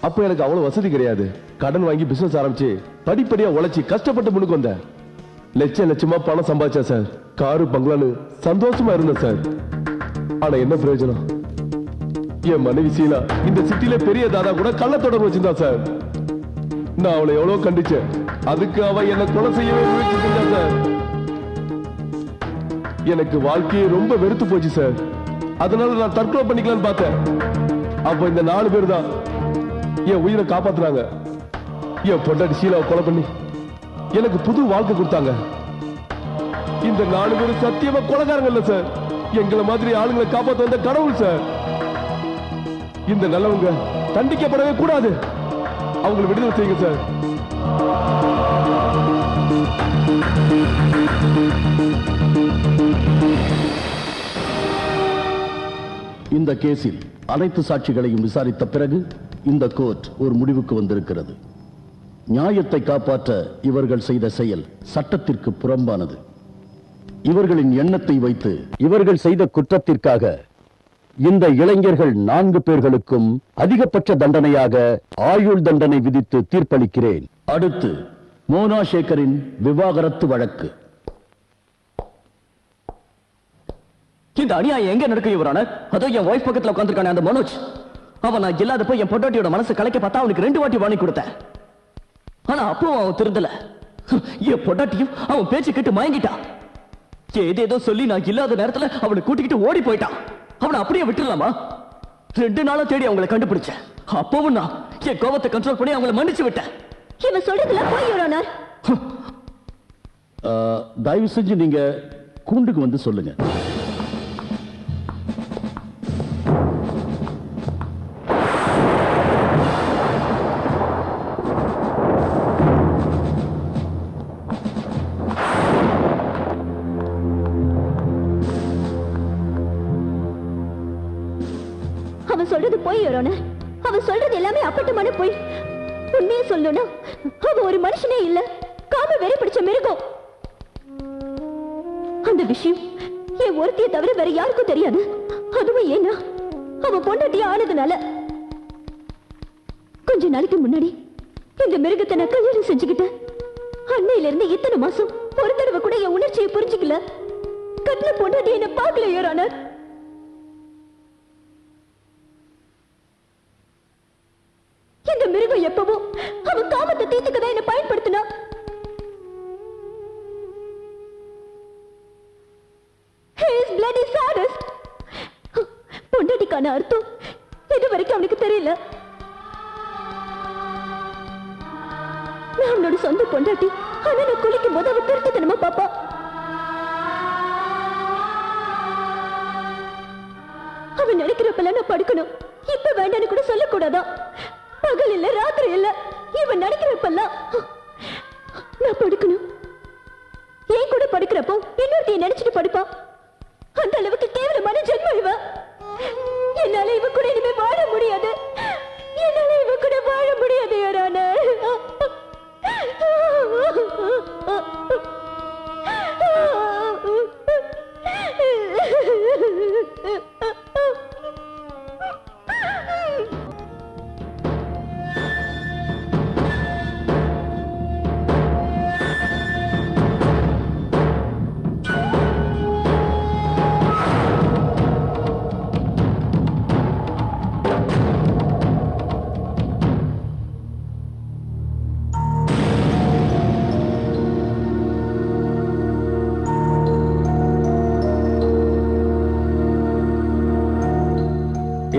அப்ப எனக்கு அவ்வளவு வசதி கிடையாது. கடன் வாங்கி பிசினஸ் ஆரம்பிச்சு படிப்படியா உழைச்சி கஷ்டப்பட்டு முன்னுக்கு வந்தேன். லட்சமா பணம் சம்பாதிச்சேன் சார். காரு பங்களான்னு சந்தோஷமா இருந்தேன் சார். ஆனா என்ன பிரயோஜனம்? என் மனைவி ஷீலா இந்த சிட்டில பெரிய தாதா கூட கள்ள தொடர்பு வச்சிருந்தா சார். நான் அவளை எவ்வளவு கண்டிச்சேன். அதுக்கு அவ என்ன கொலை செய்யவே முயற்சி செஞ்சா சார். எனக்கு வாழ்க்கையே ரொம்ப வெறுத்து போச்சு சார். அதனால நான் தற்கொலை பண்ணிக்கலாம்னு பார்த்தேன். அப்ப இந்த 4 பேர் தான் என் உயிரை காப்பாத்துறாங்க. என் பொண்டாட்டி ஷீலாவை கொலை பண்ணி எனக்கு புது வாழ்க்கை கொடுத்தாங்க. இந்த 4 பேர் சத்தியமா கொலைகாரங்க இல்ல சார். எங்களை மாதிரி ஆளுங்களை காப்பாற்ற வந்த கடவுள் சார். இந்த நல்லவங்க தண்டிக்கப்படவே கூடாது. அவங்களை விடுதலை செய்யுங்க சார். இந்த கேஸில் அனைத்து சாட்சிகளையும் விசாரித்த பிறகு இந்த கோர்ட் ஒரு முடிவுக்கு வந்திருக்கிறது. நியாயத்தை காப்பாற்ற இவர்கள் செய்த செயல் சட்டத்திற்கு புறம்பானது. இவர்களின் எண்ணத்தை வைத்து இவர்கள் செய்த குற்றத்திற்காக இந்த இளைஞர்கள் 4 பேர்களுக்கும் அதிகபட்ச தண்டனையாக ஆயுள் தண்டனை விதித்து தீர்ப்பளிக்கிறேன். அடுத்து மோனா சேகரின் விவாகரத்து வழக்கு. இந்த அநியாயம் எங்க நடக்கும் யுவர் ஆனர்? அதோ என் வைஃப் பக்கத்துல உட்கார்ந்திருக்கானே அந்த மனோஜ், அவன் நான் இல்லாதப்போ என் பொண்டாட்டியோட மனசு கலைக்க பார்த்தா அவனுக்கு 2 வாட்டி வாங்கி கொடுத்தேன். ஆனா அப்பவும் அவன் திருந்தல. என் பொண்டாட்டியும் அவன் பேச்சு கேட்டு மயங்கிட்டான். ஏதேதோ சொல்லி நான் இல்லாத நேரத்துல அவனை கூட்டிக்கிட்டு ஓடி போயிட்டான். அவனை அப்படியே விட்டுடலாமா? 2 நாளா தேடி அவங்களை கண்டுபிடிச்சேன். அப்பவும் நான் என் கோபத்தை கண்ட்ரோல் பண்ணி அவங்களை மன்னிச்சு விட்டேன். இவன் சொல்றதுல போய் யுவர் ஆனர். தயவு செஞ்சு நீங்க கூண்டுக்கு வந்து சொல்லுங்க. அவ சொல்றது எல்லாமே அப்பட்டமான போய். உண்மையை சொல்லணும்னா அவ ஒரு மனுஷனே இல்ல, காம வெறி பிடிச்ச மிருகம். அந்த விஷயம் என் ஒருத்திய தவிர வேற யாருக்கும் தெரியாது. அதுவும் ஏன்னா அவ பொண்டாட்டியா ஆனதுனால. கொஞ்ச நாளைக்கு முன்னாடி இந்த மிருகத்தை நான் கல்யாணம் செஞ்சுக்கிட்டேன். அன்னையில இருந்து இத்தனை மாசம் ஒரு தடவை கூட என் உணர்ச்சியை புரிஞ்சுக்கல. கட்டில பொண்டாட்டி என்ன பார்க்கல ஏறான. இந்த மிருகம் எப்பவோ அவன் காமத்தை தீர்த்துக்கதான் என்ன பயன்படுத்தினா. பொண்டாட்டிக்கான அர்த்தம் இது வரைக்கும் அவனுக்கு தெரியல. நான் அவனோட சொந்த பொண்டாட்டி. ஆனா நான் குளிக்கும் போது அவன் திருட்டுத்தனமா பாப்பா. அவன் நினைக்கிறப்பெல்லாம் நான் படுக்கணும். இப்ப வேண்டான்னு கூட சொல்லக்கூடாதா? பகல் இல்ல ராத்திரி இல்ல, இவன் நினைக்கிறப்பெல்லாம் நான் படுக்கணும். ஏன் கூட படுக்கிறப்போ இன்னொருத்தைய நினைச்சிட்டு படுப்பா. அந்த அளவுக்கு கேவலமான ஜென்மம் இவ. என்னால இவ கூட இனிமே வாழ முடியாது. என்னால இவ கூட வாழ முடியாது யாரான.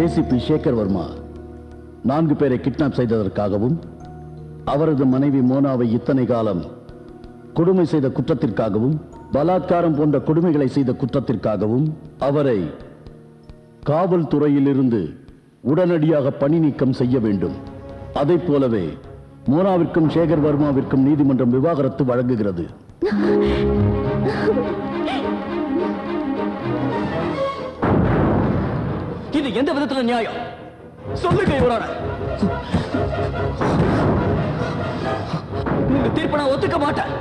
ஏசிபி சேகர் வர்மா 4 பேரை கிட்னாப் செய்ததற்காகவும் அவரது மனைவி மோனாவை இத்தனை காலம் கொடுமை செய்த குற்றத்திற்காகவும் பலாத்காரம் போன்ற கொடுமைகளை செய்த குற்றத்திற்காகவும் அவரை காவல்துறையிலிருந்து உடனடியாக பணி நீக்கம் செய்ய வேண்டும். அதைப் போலவே மோனாவிற்கும் சேகர் வர்மாவிற்கும் நீதிமன்றம் விவாகரத்து வழங்குகிறது. இது எந்த விதத்துல நியாயம் சொல்லுங்க இவரோட. உங்க தீர்ப்பை நான் ஒத்துக்க மாட்டேன்.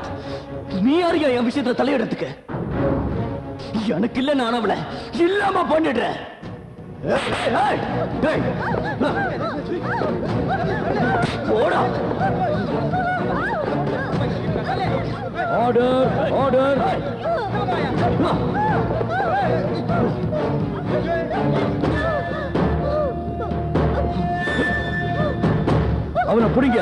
நீ யாரையா என் விஷயத்துல தலையிடத்துக்கு? எனக்கு இல்ல, நான் அவளை இல்லாம பண்ணிடுறேன். Order order. அவனை பிடிங்க.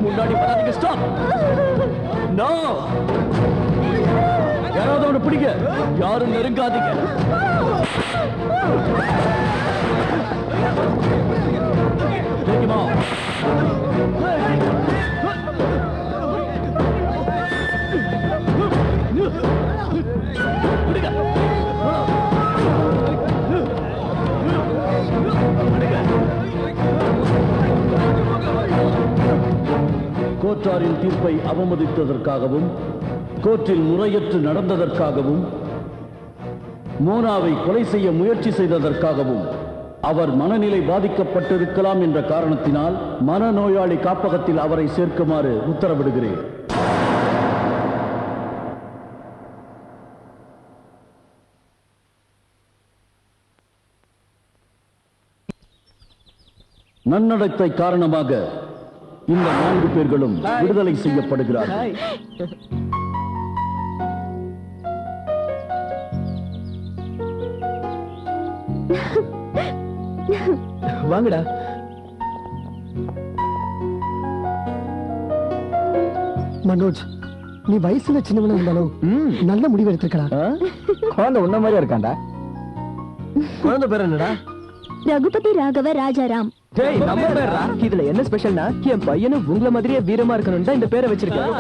முன்னாடி வராதீங்க. ஸ்டாப். நோ. யாராவது அவனை பிடிங்க. யாரும் நெருங்காதீங்க. தெரியுமா? கோர்ட்டாரின் தீர்ப்பை அவமதித்ததற்காகவும் கோர்ட்டில் முறையற்று நடந்ததற்காகவும் மோனாவை கொலை செய்ய முயற்சி செய்ததற்காகவும் அவர் மனநிலை பாதிக்கப்பட்டிருக்கலாம் என்ற காரணத்தினால் மனநோயாளி காப்பகத்தில் அவரை சேர்க்குமாறு உத்தரவிடுகிறேன். நன்னடத்தை காரணமாக இந்த 4 பேர்களும் விடுதலை செய்யப்படுகிறார்கள். வாங்கடா. மனோஜ், நீ வயசுல சின்னவனா இருந்தாலும் நல்ல முடிவு எடுத்திருக்கடா. குழந்தை உன்ன மாதிரியா இருக்காண்டா. குழந்தை பேர் என்னடா? ரகுபதி ராகவ ராஜாராம். இதுல என்ன ஸ்பெஷல்னா என் பையனும் உங்களை மாதிரியே வீரமா இருக்கணும் தான் இந்த பேரை வச்சிருக்கேன்.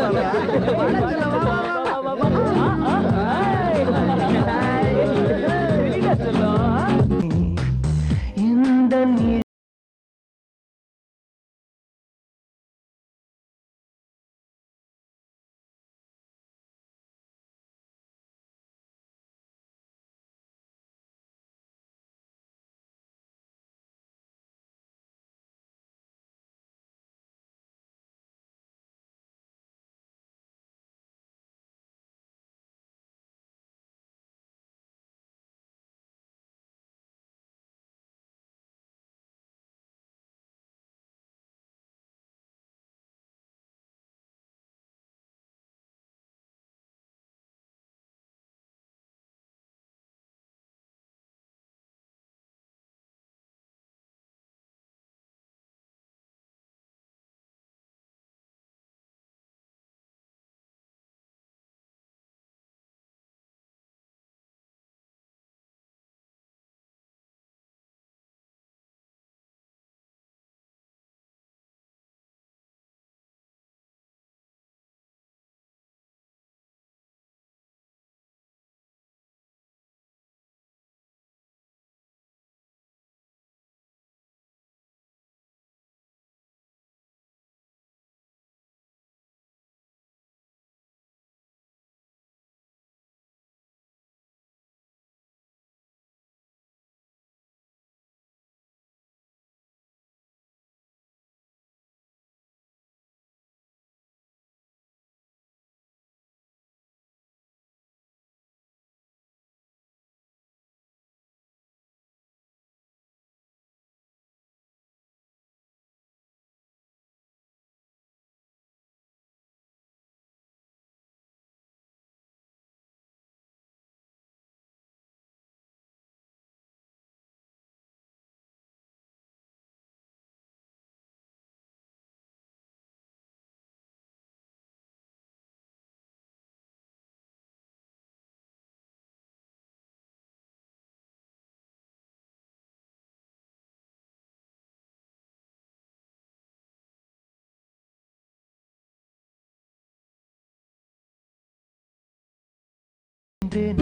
நின்றேன்